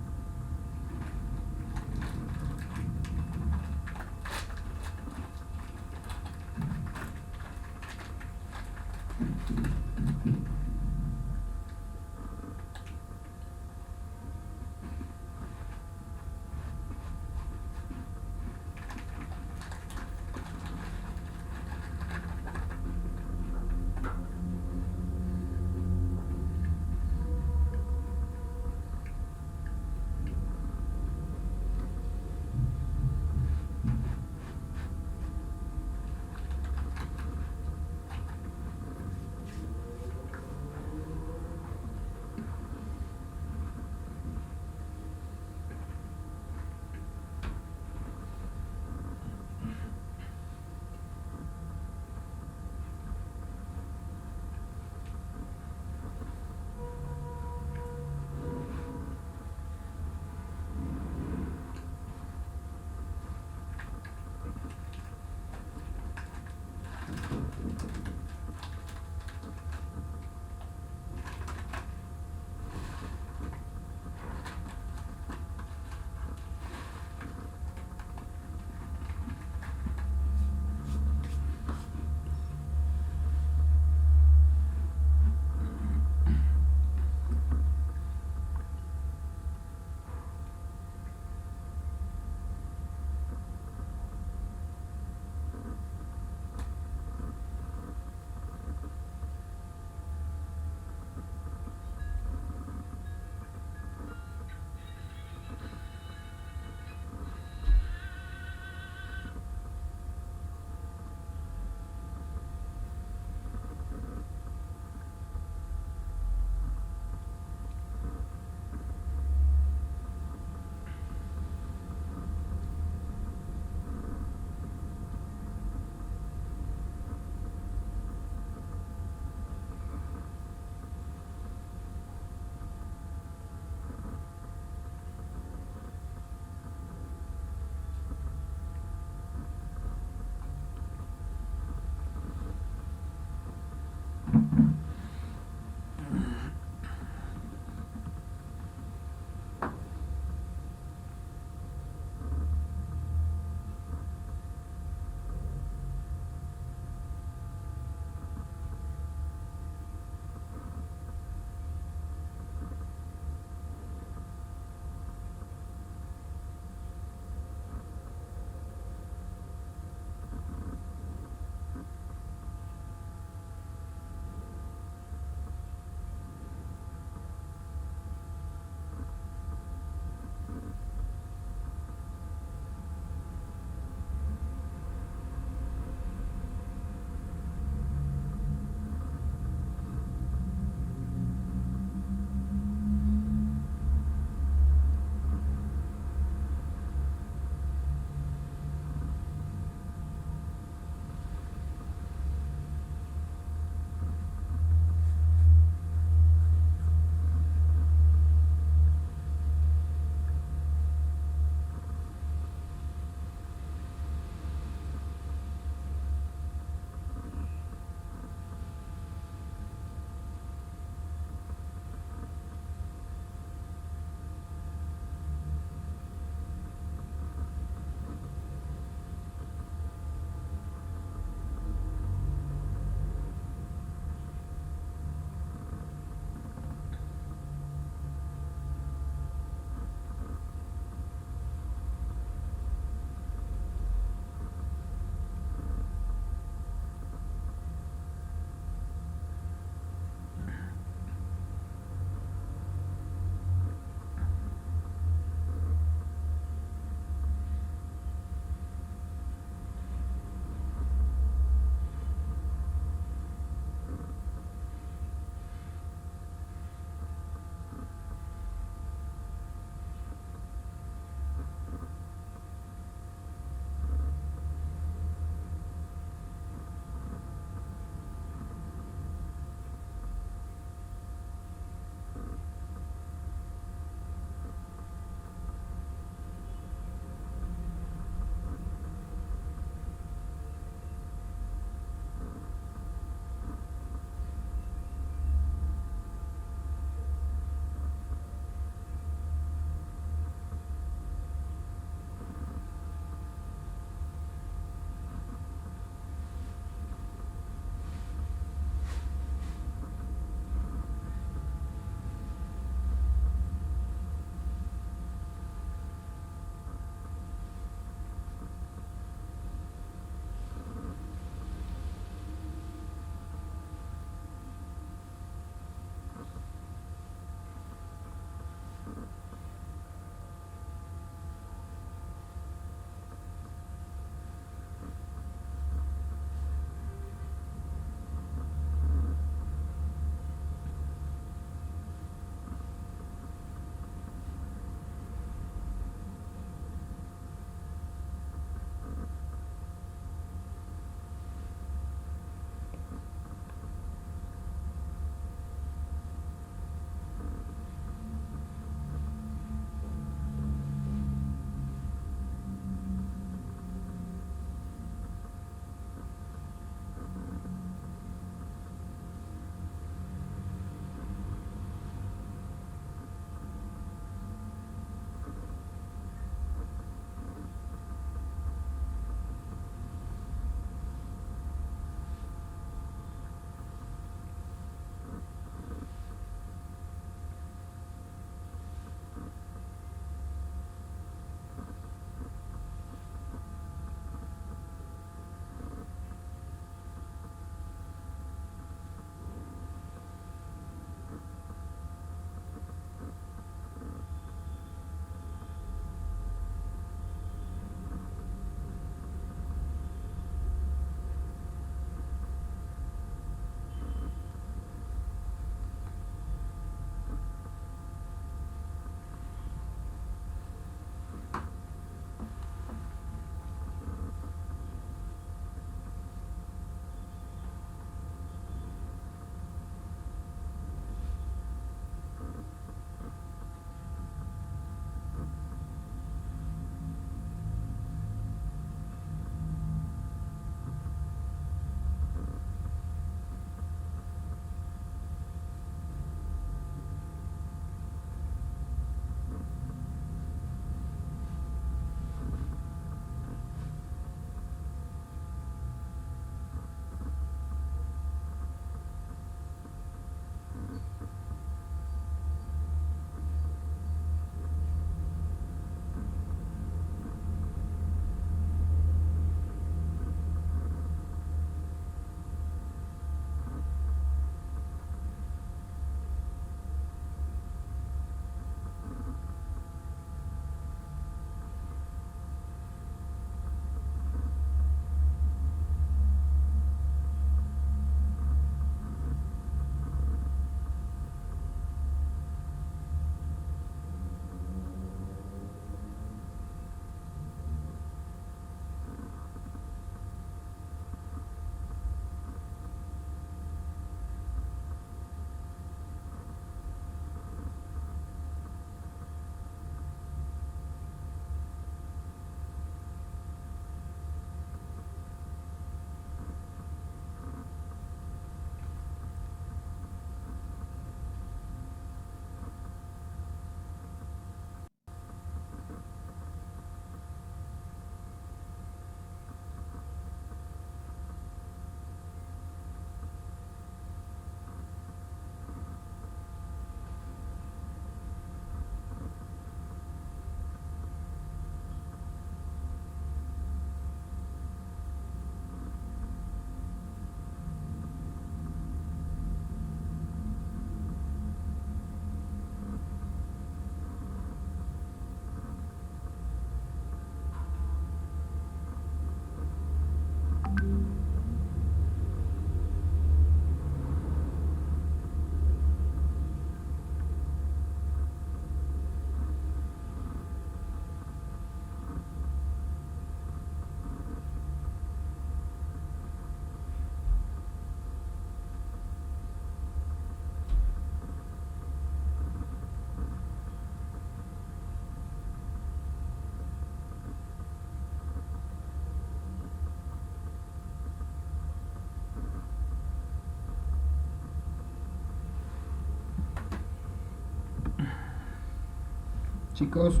[SPEAKER 1] Chicos.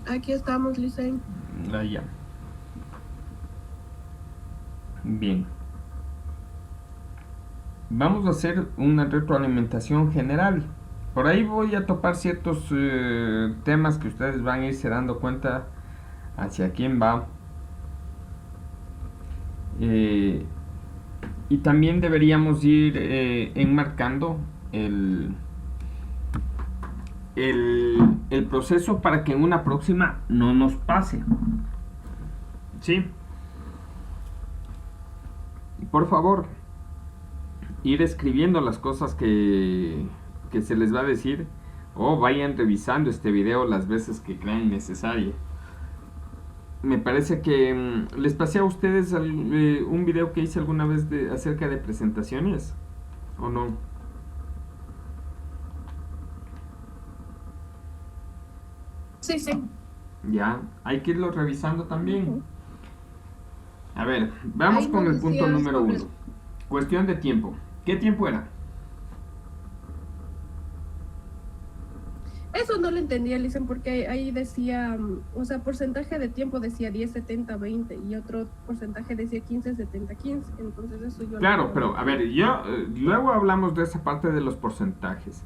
[SPEAKER 13] Aquí estamos, Licen.
[SPEAKER 1] Ya. Bien. Vamos a hacer una retroalimentación general. Por ahí voy a topar ciertos temas que ustedes van a irse dando cuenta hacia quién va. Y también deberíamos ir enmarcando el proceso para que en una próxima no nos pase. ¿Sí? Y por favor, ir escribiendo las cosas que se les va a decir, o vayan revisando este video las veces que crean necesario. Me parece que les pasé a ustedes un video que hice alguna vez acerca de presentaciones, ¿o no?
[SPEAKER 13] Sí, sí.
[SPEAKER 1] Ya, hay que irlo revisando también. A ver, vamos
[SPEAKER 13] Ahí
[SPEAKER 1] con
[SPEAKER 13] nos
[SPEAKER 1] el punto
[SPEAKER 13] decías
[SPEAKER 1] número
[SPEAKER 13] sobre-
[SPEAKER 1] 1. Cuestión de tiempo. ¿Qué tiempo era?
[SPEAKER 13] Eso no lo entendía, Licen, porque ahí decía, o sea, porcentaje de tiempo decía 10, 70, 20 y otro porcentaje decía 15, 70, 15. Entonces eso yo...
[SPEAKER 1] Claro,
[SPEAKER 13] no-
[SPEAKER 1] pero a ver, yo luego hablamos de esa parte de los porcentajes.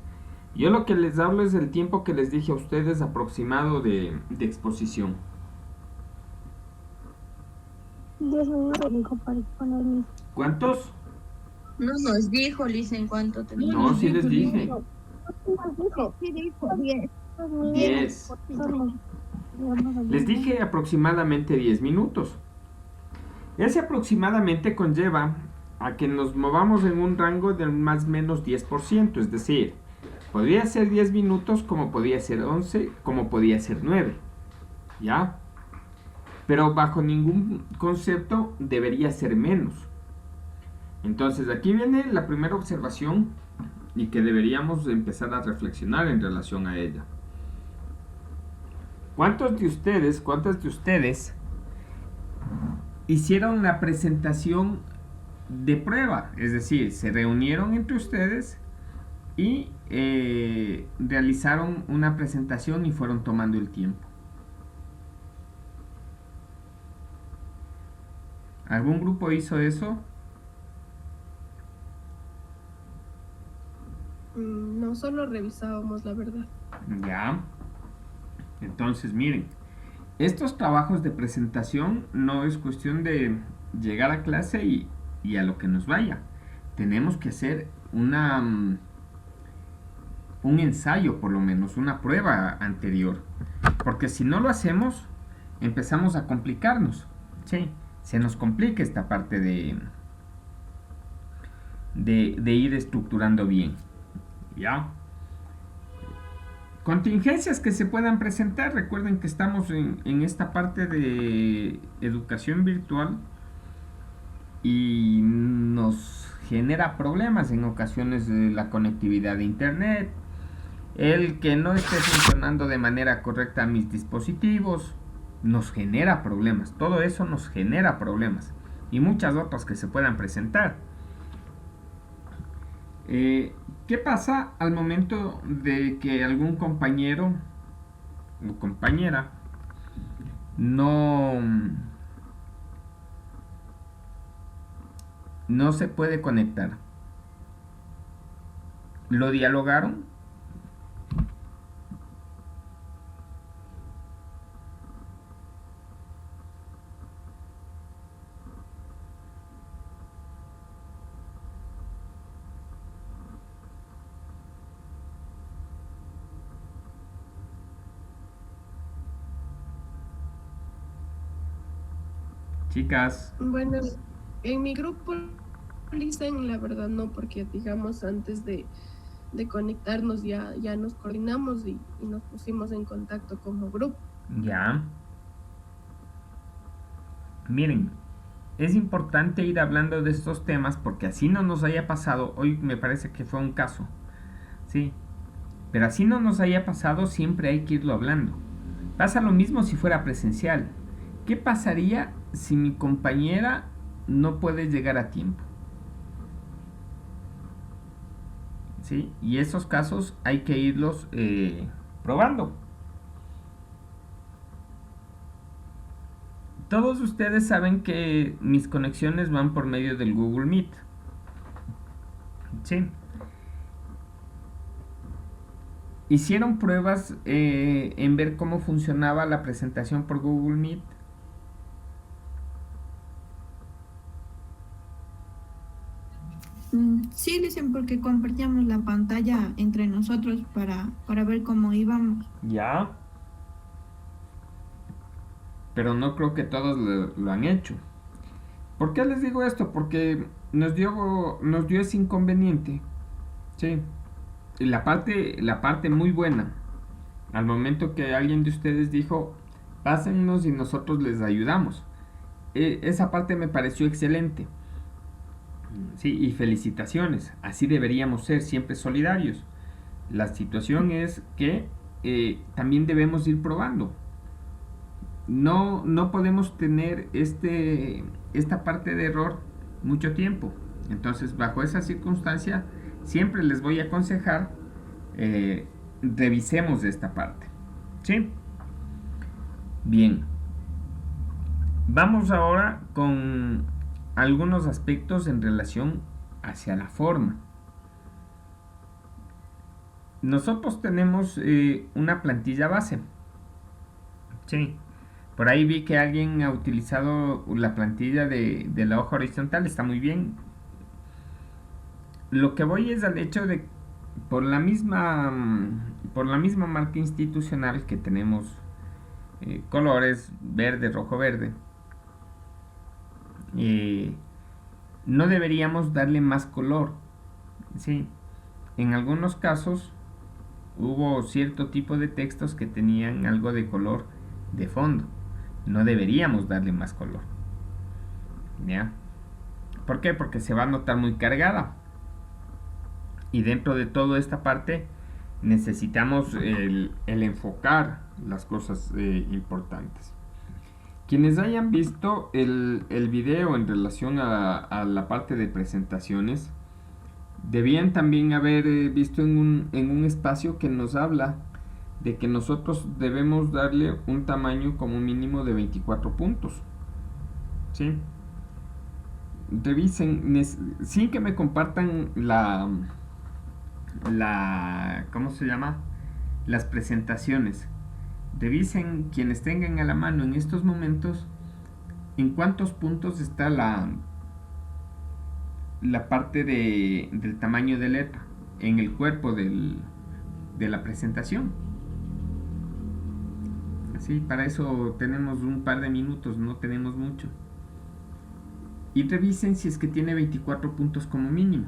[SPEAKER 1] Yo lo que les hablo es del tiempo que les dije a ustedes aproximado de exposición.
[SPEAKER 9] 10 minutos dijo para exponer.
[SPEAKER 1] ¿Cuántos?
[SPEAKER 12] No nos dijo, Lisa, en cuánto tenemos.
[SPEAKER 1] No, sí les dije.
[SPEAKER 9] Sí, dijo 10.
[SPEAKER 1] 10. Les dije aproximadamente 10 minutos. Ese aproximadamente conlleva a que nos movamos en un rango del más o menos 10%, es decir, podría ser 10 minutos como podía ser 11, como podía ser 9. ¿Ya? Pero bajo ningún concepto debería ser menos. Entonces aquí viene la primera observación y que deberíamos empezar a reflexionar en relación a ella. ¿Cuántas de ustedes hicieron la presentación de prueba? Es decir, se reunieron entre ustedes y realizaron una presentación y fueron tomando el tiempo. ¿Algún grupo hizo eso?
[SPEAKER 13] No, solo revisábamos, la verdad.
[SPEAKER 1] Ya. Entonces, miren, estos trabajos de presentación no es cuestión de llegar a clase y a lo que nos vaya. Tenemos que hacer un ensayo, por lo menos, una prueba anterior. Porque si no lo hacemos, empezamos a complicarnos. Sí, se nos complica esta parte de ir estructurando bien. ¿Ya? Contingencias que se puedan presentar. Recuerden que estamos en esta parte de educación virtual y nos genera problemas en ocasiones de la conectividad de internet, el que no esté funcionando de manera correcta mis dispositivos, nos genera problemas. Todo eso nos genera problemas y muchas otras que se puedan presentar. ¿Qué pasa al momento de que algún compañero o compañera no se puede conectar? ¿Lo dialogaron? Chicas.
[SPEAKER 13] Bueno, en mi grupo, Listen, la verdad no, porque digamos antes de conectarnos ya nos coordinamos y nos pusimos en contacto como grupo.
[SPEAKER 1] Ya. Miren, es importante ir hablando de estos temas porque así no nos haya pasado, hoy me parece que fue un caso, ¿sí? Pero así no nos haya pasado, siempre hay que irlo hablando. Pasa lo mismo si fuera presencial. ¿Qué pasaría si mi compañera no puede llegar a tiempo? ¿Sí? Y esos casos hay que irlos probando. Todos ustedes saben que mis conexiones van por medio del Google Meet. ¿Sí? ¿Hicieron pruebas en ver cómo funcionaba la presentación por Google Meet?
[SPEAKER 2] Sí, dicen porque compartíamos la pantalla entre nosotros para ver cómo íbamos.
[SPEAKER 1] Ya. Pero no creo que todos lo han hecho. ¿Por qué les digo esto? Porque nos dio ese inconveniente. Sí. Y la parte muy buena. Al momento que alguien de ustedes dijo, pásennos y nosotros les ayudamos. Esa parte me pareció excelente. Sí, y felicitaciones. Así deberíamos ser, siempre solidarios. La situación es que también debemos ir probando. No podemos tener esta parte de error mucho tiempo. Entonces, bajo esa circunstancia, siempre les voy a aconsejar revisemos esta parte. ¿Sí? Bien. Vamos ahora con algunos aspectos en relación hacia la forma. Nosotros tenemos una plantilla base. Sí. Por ahí vi que alguien ha utilizado la plantilla de la hoja horizontal. Está muy bien. Lo que voy es al hecho de por la misma marca institucional que tenemos colores verde, rojo, verde, no deberíamos darle más color. ¿Sí? En algunos casos hubo cierto tipo de textos que tenían algo de color de fondo. No deberíamos darle más color. ¿Ya? ¿Por qué? Porque se va a notar muy cargada. Y dentro de toda esta parte necesitamos el enfocar las cosas importantes. Quienes hayan visto el video en relación a la parte de presentaciones, debían también haber visto en un espacio que nos habla de que nosotros debemos darle un tamaño como mínimo de 24 puntos. ¿Sí? Revisen, sin que me compartan ¿cómo se llama? Las presentaciones. Revisen, quienes tengan a la mano en estos momentos, en cuántos puntos está la parte del tamaño de letra en el cuerpo de la presentación. Así, para eso tenemos un par de minutos, no tenemos mucho. Y revisen si es que tiene 24 puntos como mínimo.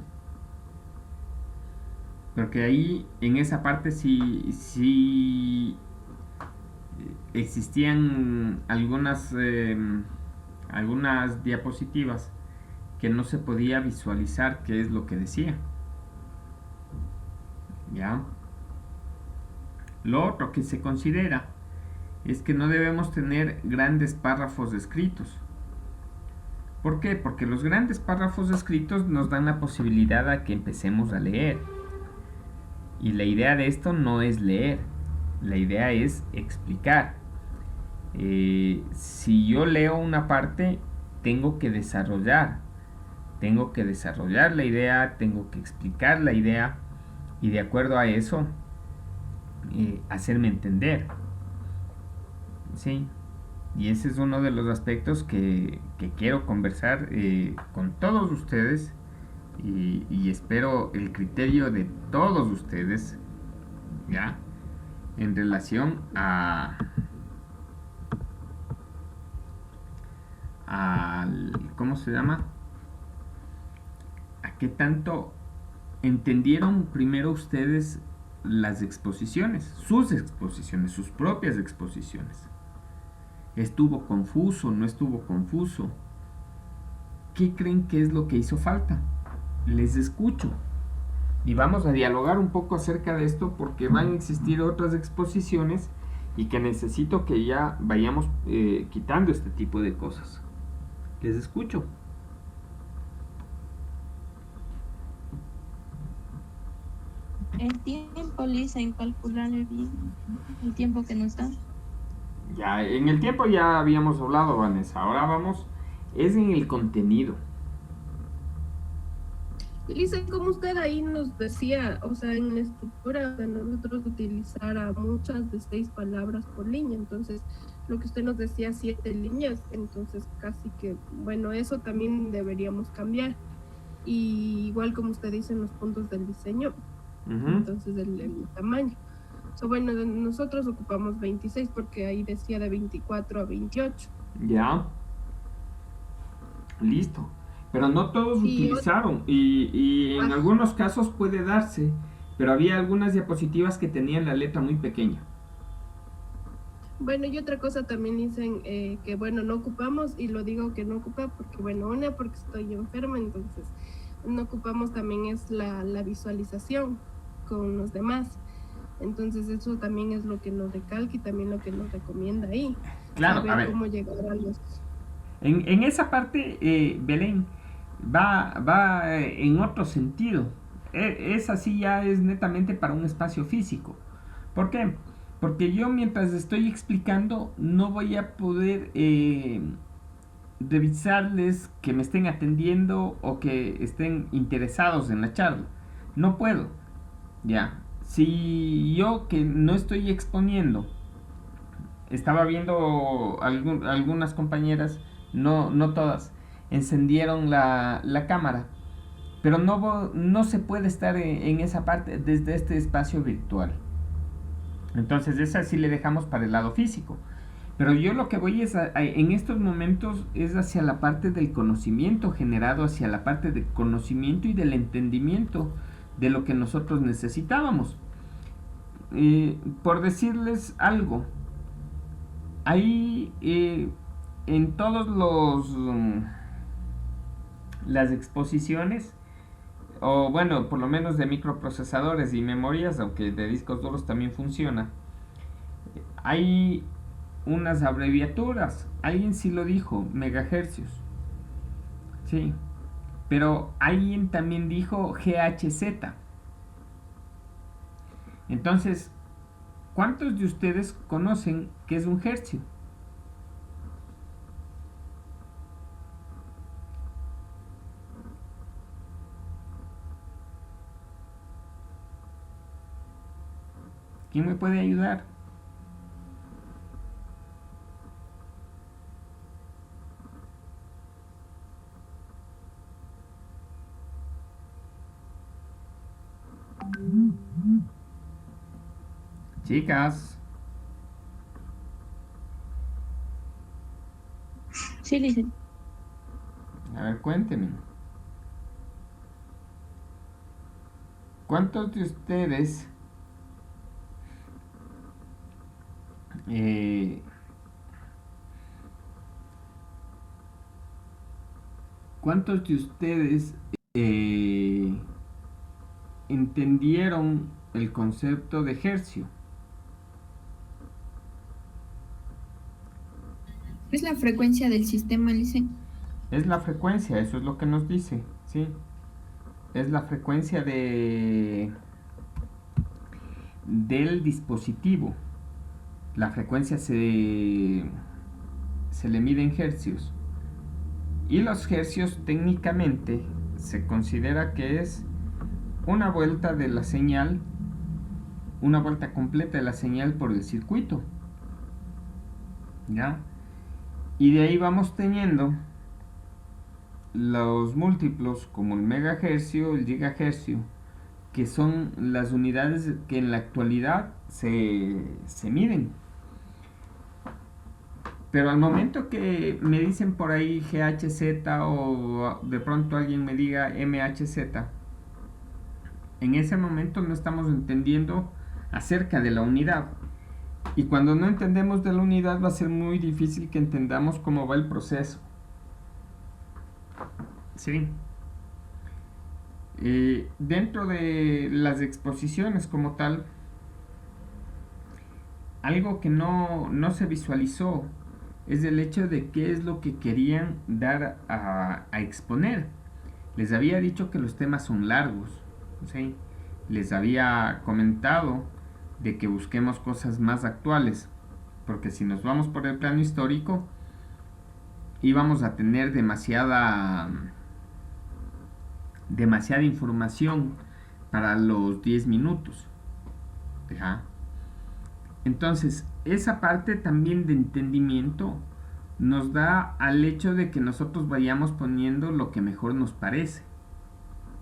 [SPEAKER 1] Porque ahí, en esa parte, sí existían algunas diapositivas que no se podía visualizar qué es lo que decía. ¿Ya? Lo otro que se considera es que no debemos tener grandes párrafos escritos. ¿Por qué? Porque los grandes párrafos escritos nos dan la posibilidad a que empecemos a leer. Y la idea de esto no es leer, la idea es explicar. Si yo leo una parte, tengo que desarrollar la idea, tengo que explicar la idea y de acuerdo a eso hacerme entender. ¿Sí? Y ese es uno de los aspectos que quiero conversar con todos ustedes. Y espero el criterio de todos ustedes, ¿ya? En relación ¿cómo se llama? ¿A qué tanto entendieron primero ustedes las exposiciones, sus propias exposiciones? ¿Estuvo confuso? ¿No estuvo confuso? ¿qué creen que es lo que hizo falta? Les escucho. Y vamos a dialogar un poco acerca de esto porque van a existir otras exposiciones y que necesito que ya vayamos quitando este tipo de cosas. Les escucho.
[SPEAKER 12] El tiempo, Lisa, en calcular bien el tiempo que nos da.
[SPEAKER 1] Ya, en el tiempo ya habíamos hablado, Vanessa. Ahora vamos, es en el contenido.
[SPEAKER 13] Lisa, como usted ahí nos decía, o sea, en la estructura de nosotros utilizar a muchas de 6 palabras por línea, entonces lo que usted nos decía 7 líneas, entonces casi que, bueno, eso también deberíamos cambiar. Y igual como usted dice en los puntos del diseño, entonces el tamaño. So, bueno, nosotros ocupamos 26 porque ahí decía de 24 a 28.
[SPEAKER 1] Ya. Listo. Pero no todos utilizaron y en algunos casos puede darse, pero había algunas diapositivas que tenían la letra muy pequeña.
[SPEAKER 13] Bueno, y otra cosa también dicen que, bueno, no ocupamos, y lo digo que no ocupa porque, bueno, una, porque estoy enferma, entonces no ocupamos también es la visualización con los demás. Entonces eso también es lo que nos recalca y también lo que nos recomienda ahí.
[SPEAKER 1] Claro,
[SPEAKER 13] saber
[SPEAKER 1] a ver.
[SPEAKER 13] Cómo llegar a los...
[SPEAKER 1] En esa parte, Belén, va en otro sentido. Esa sí ya es netamente para un espacio físico. ¿Por qué? Porque yo mientras estoy explicando no voy a poder revisarles que me estén atendiendo o que estén interesados en la charla. No puedo. Ya. Si yo que no estoy exponiendo, estaba viendo algunas compañeras, no todas, encendieron la cámara, pero no se puede estar en esa parte desde este espacio virtual. Entonces esa sí le dejamos para el lado físico. Pero yo lo que voy es en estos momentos es hacia la parte del conocimiento generado, hacia la parte del conocimiento y del entendimiento de lo que nosotros necesitábamos. Por decirles algo, ahí en todos las exposiciones, o bueno, por lo menos de microprocesadores y memorias, aunque de discos duros también funciona, hay unas abreviaturas. Alguien sí lo dijo, megahercios, sí, pero alguien también dijo GHz. Entonces, ¿cuántos de ustedes conocen qué es un hercio? ¿Quién me puede ayudar? Chicas.
[SPEAKER 12] Sí, Lisa.
[SPEAKER 1] A ver, cuéntenme. ¿Cuántos de ustedes entendieron el concepto de hercio?
[SPEAKER 2] Es la frecuencia del sistema, Lisa.
[SPEAKER 1] Es la frecuencia, eso es lo que nos dice, ¿sí? Es la frecuencia del dispositivo. La frecuencia se le mide en hercios. Y los hercios técnicamente se considera que es una vuelta de la señal, una vuelta completa de la señal por el circuito. ¿Ya? Y de ahí vamos teniendo los múltiplos como el megahercio, el gigahercio, que son las unidades que en la actualidad se miden. Pero al momento que me dicen por ahí GHZ o de pronto alguien me diga MHZ, en ese momento no estamos entendiendo acerca de la unidad. Y cuando no entendemos de la unidad va a ser muy difícil que entendamos cómo va el proceso. Sí. Dentro de las exposiciones como tal, algo que no se visualizó es el hecho de qué es lo que querían dar a exponer. Les había dicho que los temas son largos, ¿sí? Les había comentado de que busquemos cosas más actuales, porque si nos vamos por el plano histórico, íbamos a tener demasiada información para los 10 minutos. ¿Ya? Entonces, esa parte también de entendimiento nos da al hecho de que nosotros vayamos poniendo lo que mejor nos parece,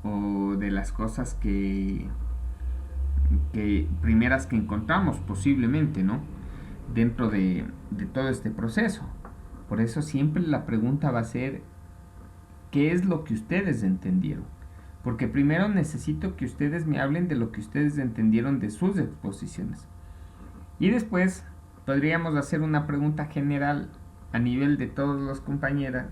[SPEAKER 1] o de las cosas que primeras que encontramos posiblemente, ¿no? Dentro de todo este proceso. Por eso siempre la pregunta va a ser, ¿qué es lo que ustedes entendieron? Porque primero necesito que ustedes me hablen de lo que ustedes entendieron de sus exposiciones. Y después podríamos hacer una pregunta general a nivel de todas las compañeras,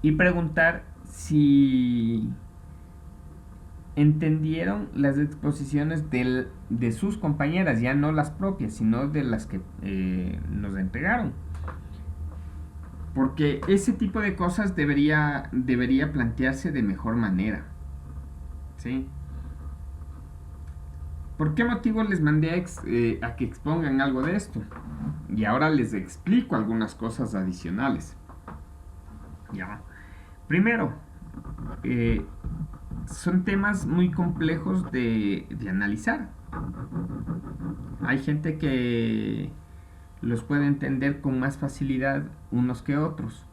[SPEAKER 1] y preguntar si entendieron las exposiciones de sus compañeras, ya no las propias, sino de las que nos entregaron. Porque ese tipo de cosas debería plantearse de mejor manera. ¿Sí? ¿Por qué motivo les mandé a que expongan algo de esto? Y ahora les explico algunas cosas adicionales. Ya. Primero, son temas muy complejos de analizar. Hay gente que los puede entender con más facilidad unos que otros.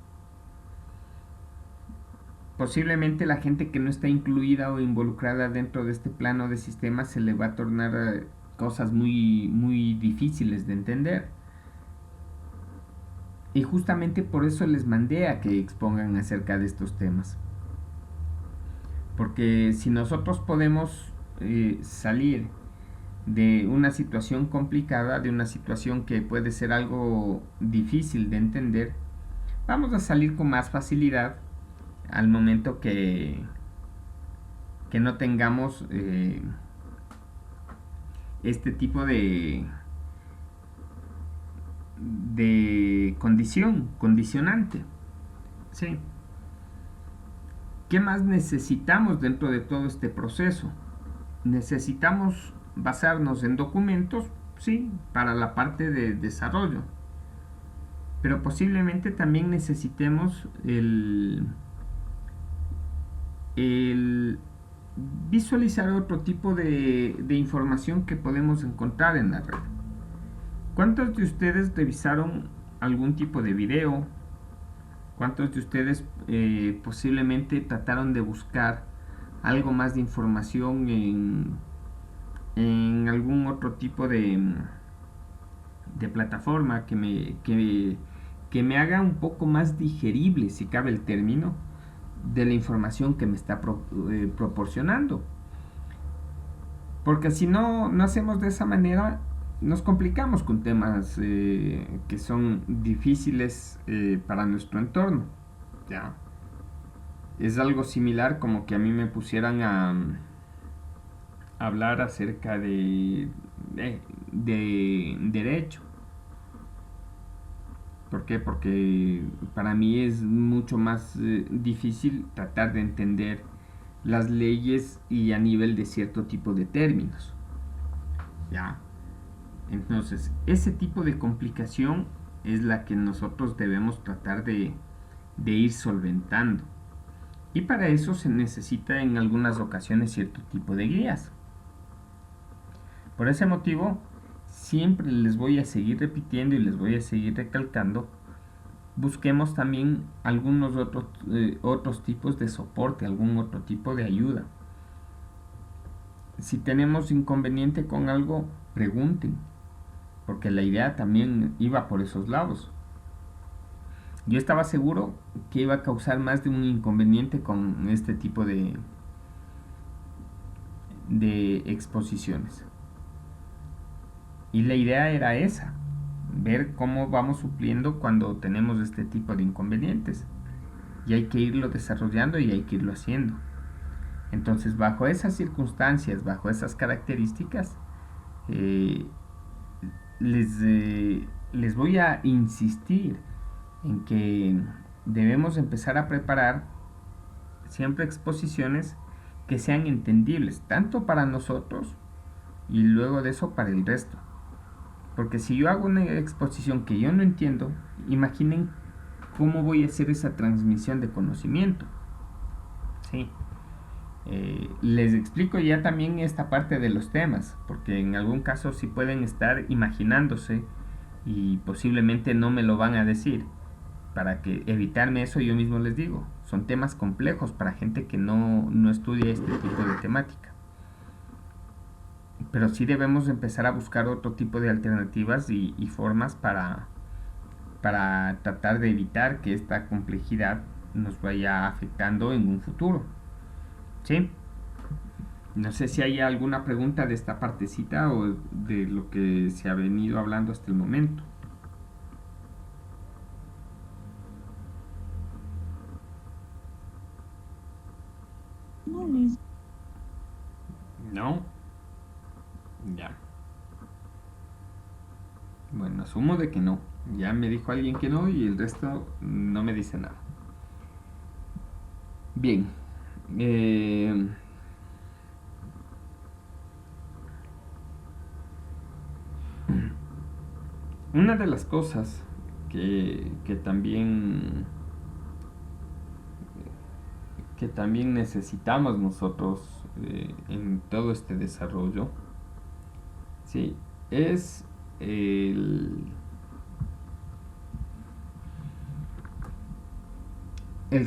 [SPEAKER 1] Posiblemente la gente que no está incluida o involucrada dentro de este plano de sistemas se le va a tornar cosas muy, muy difíciles de entender. Y justamente por eso les mandé a que expongan acerca de estos temas. Porque si nosotros podemos salir de una situación complicada, de una situación que puede ser algo difícil de entender, vamos a salir con más facilidad al momento que no tengamos este tipo de condicionante. ¿Sí? ¿Qué más necesitamos dentro de todo este proceso? Necesitamos basarnos en documentos, sí, para la parte de desarrollo, pero posiblemente también necesitemos el visualizar otro tipo de información que podemos encontrar en la red. ¿Cuántos de ustedes revisaron algún tipo de video? ¿Cuántos de ustedes posiblemente trataron de buscar algo más de información en algún otro tipo de plataforma que me haga un poco más digerible, si cabe el término, de la información que me está proporcionando? Porque si no hacemos de esa manera, nos complicamos con temas que son difíciles para nuestro entorno. ¿Ya? Es algo similar como que a mí me pusieran a hablar acerca de derecho. ¿Por qué? Porque para mí es mucho más difícil tratar de entender las leyes y a nivel de cierto tipo de términos. ¿Ya? Entonces, ese tipo de complicación es la que nosotros debemos tratar de ir solventando. Y para eso se necesita en algunas ocasiones cierto tipo de guías. Por ese motivo, siempre les voy a seguir repitiendo y les voy a seguir recalcando, busquemos también algunos otros tipos de soporte, algún otro tipo de ayuda. Si tenemos inconveniente con algo, pregunten, porque la idea también iba por esos lados. Yo estaba seguro que iba a causar más de un inconveniente con este tipo de exposiciones. Y la idea era esa, ver cómo vamos supliendo cuando tenemos este tipo de inconvenientes. Y hay que irlo desarrollando y hay que irlo haciendo. Entonces, bajo esas circunstancias, bajo esas características, les voy a insistir en que debemos empezar a preparar siempre exposiciones que sean entendibles, tanto para nosotros y luego de eso para el resto. Porque si yo hago una exposición que yo no entiendo, imaginen cómo voy a hacer esa transmisión de conocimiento. Sí. Les explico ya también esta parte de los temas, porque en algún caso sí pueden estar imaginándose y posiblemente no me lo van a decir. Para que evitarme eso, yo mismo les digo, son temas complejos para gente que no estudia este tipo de temática. Pero sí debemos empezar a buscar otro tipo de alternativas y formas para tratar de evitar que esta complejidad nos vaya afectando en un futuro. ¿Sí? No sé si hay alguna pregunta de esta partecita o de lo que se ha venido hablando hasta el momento. ¿No? Ya. Bueno, asumo de que no. Ya me dijo alguien que no y el resto no me dice nada. Bien. Una de las cosas que también necesitamos nosotros en todo este desarrollo, ¿sí? Es el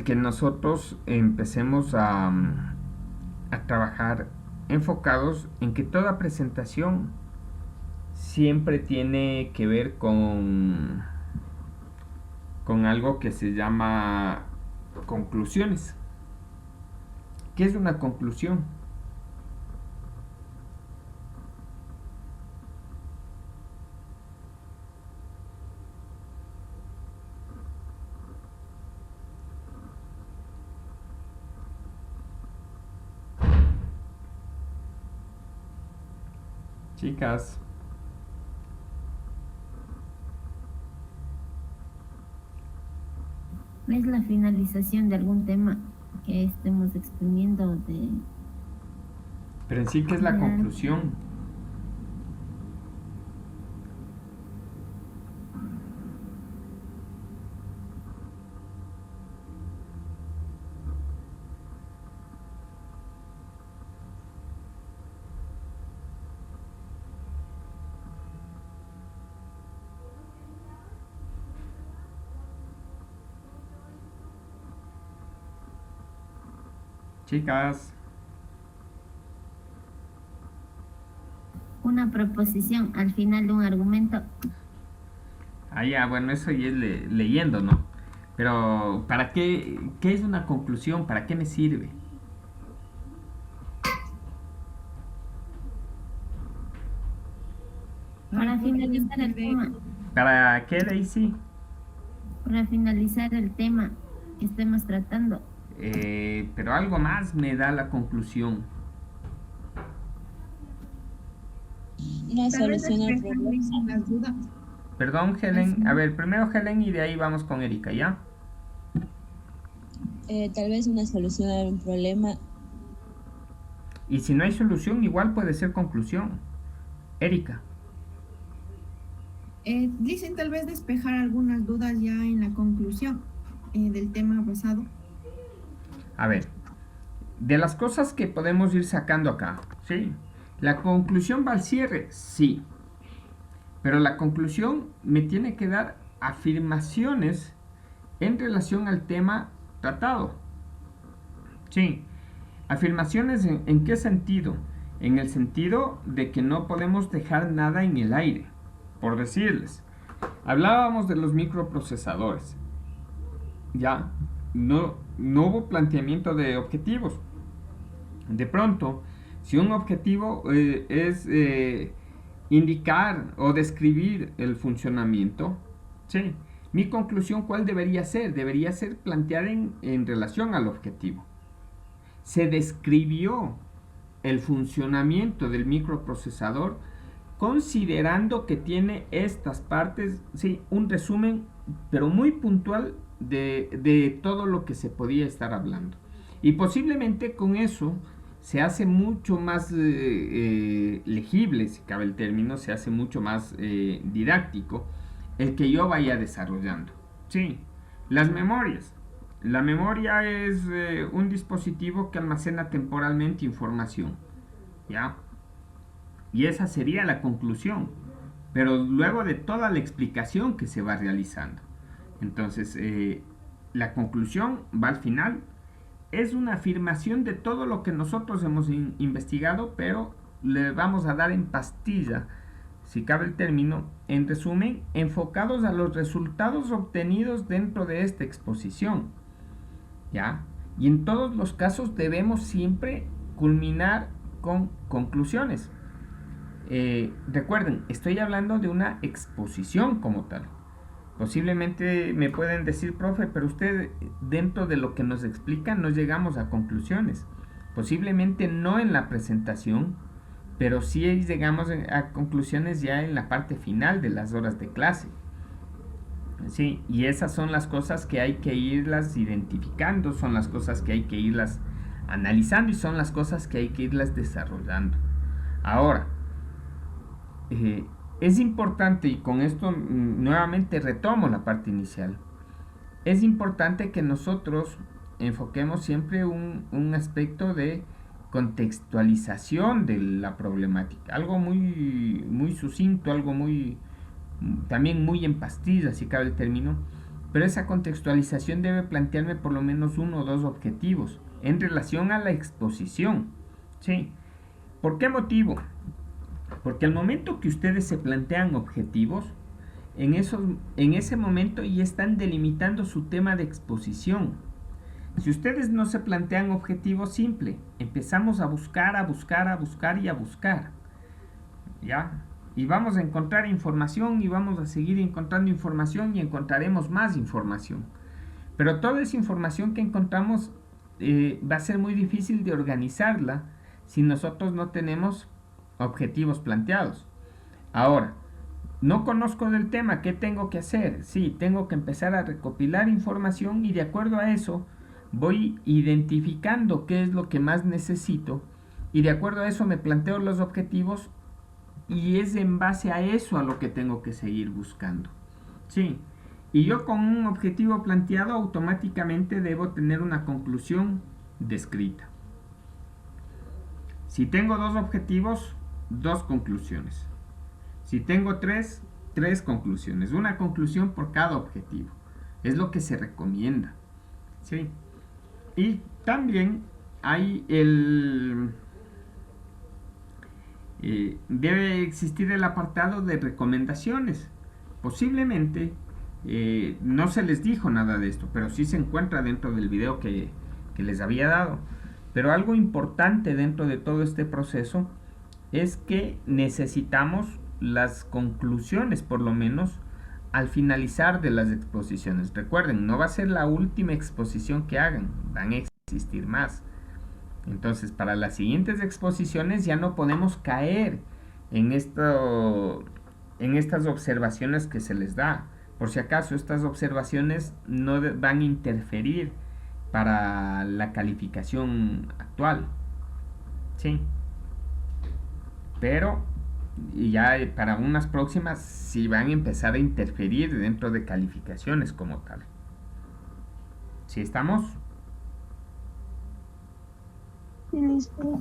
[SPEAKER 1] que nosotros empecemos a trabajar enfocados en que toda presentación siempre tiene que ver con algo que se llama conclusiones. ¿Qué es una conclusión? Chicas.
[SPEAKER 14] Es la finalización de algún tema que estemos exponiendo de...
[SPEAKER 1] Pero en sí, ¿qué es la conclusión? Chicas.
[SPEAKER 14] Una proposición al final de un argumento.
[SPEAKER 1] Ah, ya, bueno, eso ya es leyendo, ¿no? Pero, ¿para qué? ¿Qué es una conclusión? ¿Para qué me sirve?
[SPEAKER 14] Para finalizar el tema.
[SPEAKER 1] ¿Para qué, Daisy?
[SPEAKER 14] Para finalizar el tema que estemos tratando.
[SPEAKER 1] Pero algo más me da la conclusión.
[SPEAKER 7] La solución al problema.
[SPEAKER 1] Perdón, Helen. A ver, primero Helen y de ahí vamos con Erika, ¿ya?
[SPEAKER 7] Tal vez una solución a un problema.
[SPEAKER 1] Y si no hay solución, igual puede ser conclusión. Erika.
[SPEAKER 3] Dicen tal vez despejar algunas dudas ya en la conclusión del tema pasado.
[SPEAKER 1] A ver, de las cosas que podemos ir sacando acá, ¿sí? ¿La conclusión va al cierre? Sí. Pero la conclusión me tiene que dar afirmaciones en relación al tema tratado. Sí. ¿Afirmaciones en qué sentido? En el sentido de que no podemos dejar nada en el aire. Por decirles, hablábamos de los microprocesadores. Ya, no hubo planteamiento de objetivos. De pronto, si un objetivo es indicar o describir el funcionamiento, ¿sí? Mi conclusión, ¿cuál debería ser? Debería ser planteada en relación al objetivo. Se describió el funcionamiento del microprocesador considerando que tiene estas partes, sí, un resumen, pero muy puntual de todo lo que se podía estar hablando. Y posiblemente con eso se hace mucho más legible, si cabe el término, se hace mucho más didáctico el que yo vaya desarrollando. Sí, las memorias. La memoria es un dispositivo que almacena temporalmente información, ¿ya? Y esa sería la conclusión, pero luego de toda la explicación que se va realizando. Entonces, la conclusión va al final. Es una afirmación de todo lo que nosotros hemos investigado, pero le vamos a dar en pastilla, si cabe el término, en resumen, enfocados a los resultados obtenidos dentro de esta exposición, ¿ya? Y en todos los casos debemos siempre culminar con conclusiones. Recuerden, estoy hablando de una exposición como tal. Posiblemente me pueden decir, profe, pero usted dentro de lo que nos explica no llegamos a conclusiones. Posiblemente no en la presentación, pero sí llegamos a conclusiones ya en la parte final de las horas de clase. Sí, y esas son las cosas que hay que irlas identificando, son las cosas que hay que irlas analizando y son las cosas que hay que irlas desarrollando. Ahora, es importante, y con esto nuevamente retomo la parte inicial, es importante que nosotros enfoquemos siempre un aspecto de contextualización de la problemática, algo muy, muy sucinto, algo también muy en pastilla, si cabe el término, pero esa contextualización debe plantearme por lo menos 1 o 2 objetivos en relación a la exposición, ¿sí? ¿Por qué motivo? Porque al momento que ustedes se plantean objetivos, en ese momento ya están delimitando su tema de exposición. Si ustedes no se plantean objetivos simples, empezamos a buscar, ¿ya? Y vamos a encontrar información y vamos a seguir encontrando información y encontraremos más información. Pero toda esa información que encontramos va a ser muy difícil de organizarla si nosotros no tenemos objetivos planteados. Ahora, no conozco del tema, ¿qué tengo que hacer? Sí, tengo que empezar a recopilar información y de acuerdo a eso voy identificando qué es lo que más necesito y de acuerdo a eso me planteo los objetivos y es en base a eso a lo que tengo que seguir buscando. Sí, y yo con un objetivo planteado automáticamente debo tener una conclusión descrita. Si tengo 2 objetivos, 2 conclusiones. Si tengo 3 conclusiones. Una conclusión por cada objetivo. Es lo que se recomienda. ¿Sí? Y también hay debe existir el apartado de recomendaciones. Posiblemente no se les dijo nada de esto, pero sí se encuentra dentro del video que les había dado. Pero algo importante dentro de todo este proceso es que necesitamos las conclusiones, por lo menos, al finalizar de las exposiciones. Recuerden, no va a ser la última exposición que hagan, van a existir más. Entonces, para las siguientes exposiciones ya no podemos caer en estas observaciones que se les da. Por si acaso, estas observaciones no van a interferir para la calificación actual. Sí. Pero ya para unas próximas sí van a empezar a interferir dentro de calificaciones como tal. ¿Sí estamos?
[SPEAKER 10] Listo.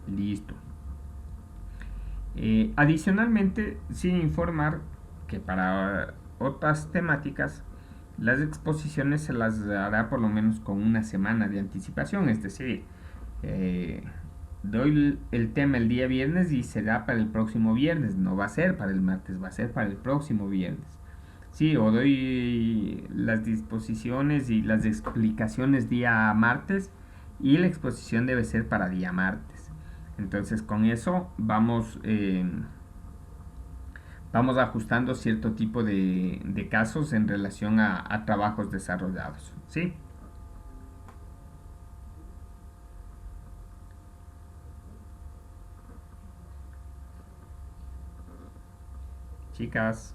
[SPEAKER 1] Listo. Adicionalmente, sin informar que para otras temáticas las exposiciones se las hará por lo menos con una semana de anticipación, es decir, doy el tema el día viernes y será para el próximo viernes, no va a ser para el martes, va a ser para el próximo viernes. Sí, o doy las disposiciones y las explicaciones día martes y la exposición debe ser para día martes. Entonces con eso vamos ajustando cierto tipo de casos en relación a trabajos desarrollados, ¿sí? Chicas.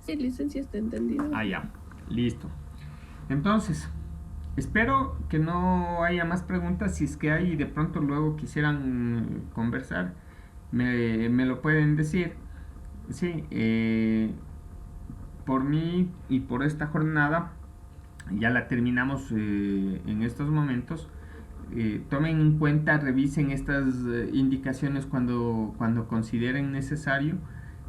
[SPEAKER 13] Sí, licencia, está entendido.
[SPEAKER 1] Ah, ya, listo. Entonces, espero que no haya más preguntas. Si es que hay y de pronto luego quisieran conversar, me lo pueden decir. Sí, por mí y por esta jornada ya la terminamos en estos momentos. Tomen en cuenta, revisen estas indicaciones cuando consideren necesario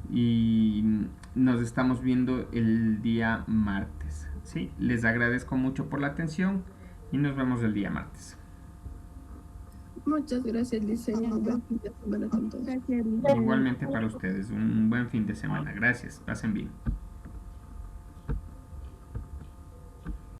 [SPEAKER 1] y nos estamos viendo el día martes. ¿Sí? Les agradezco mucho por la atención y nos vemos el día martes.
[SPEAKER 13] Muchas gracias, Liceo. Buen fin de semana con todos.
[SPEAKER 1] Igualmente para ustedes, un buen fin de semana. Gracias, pasen bien.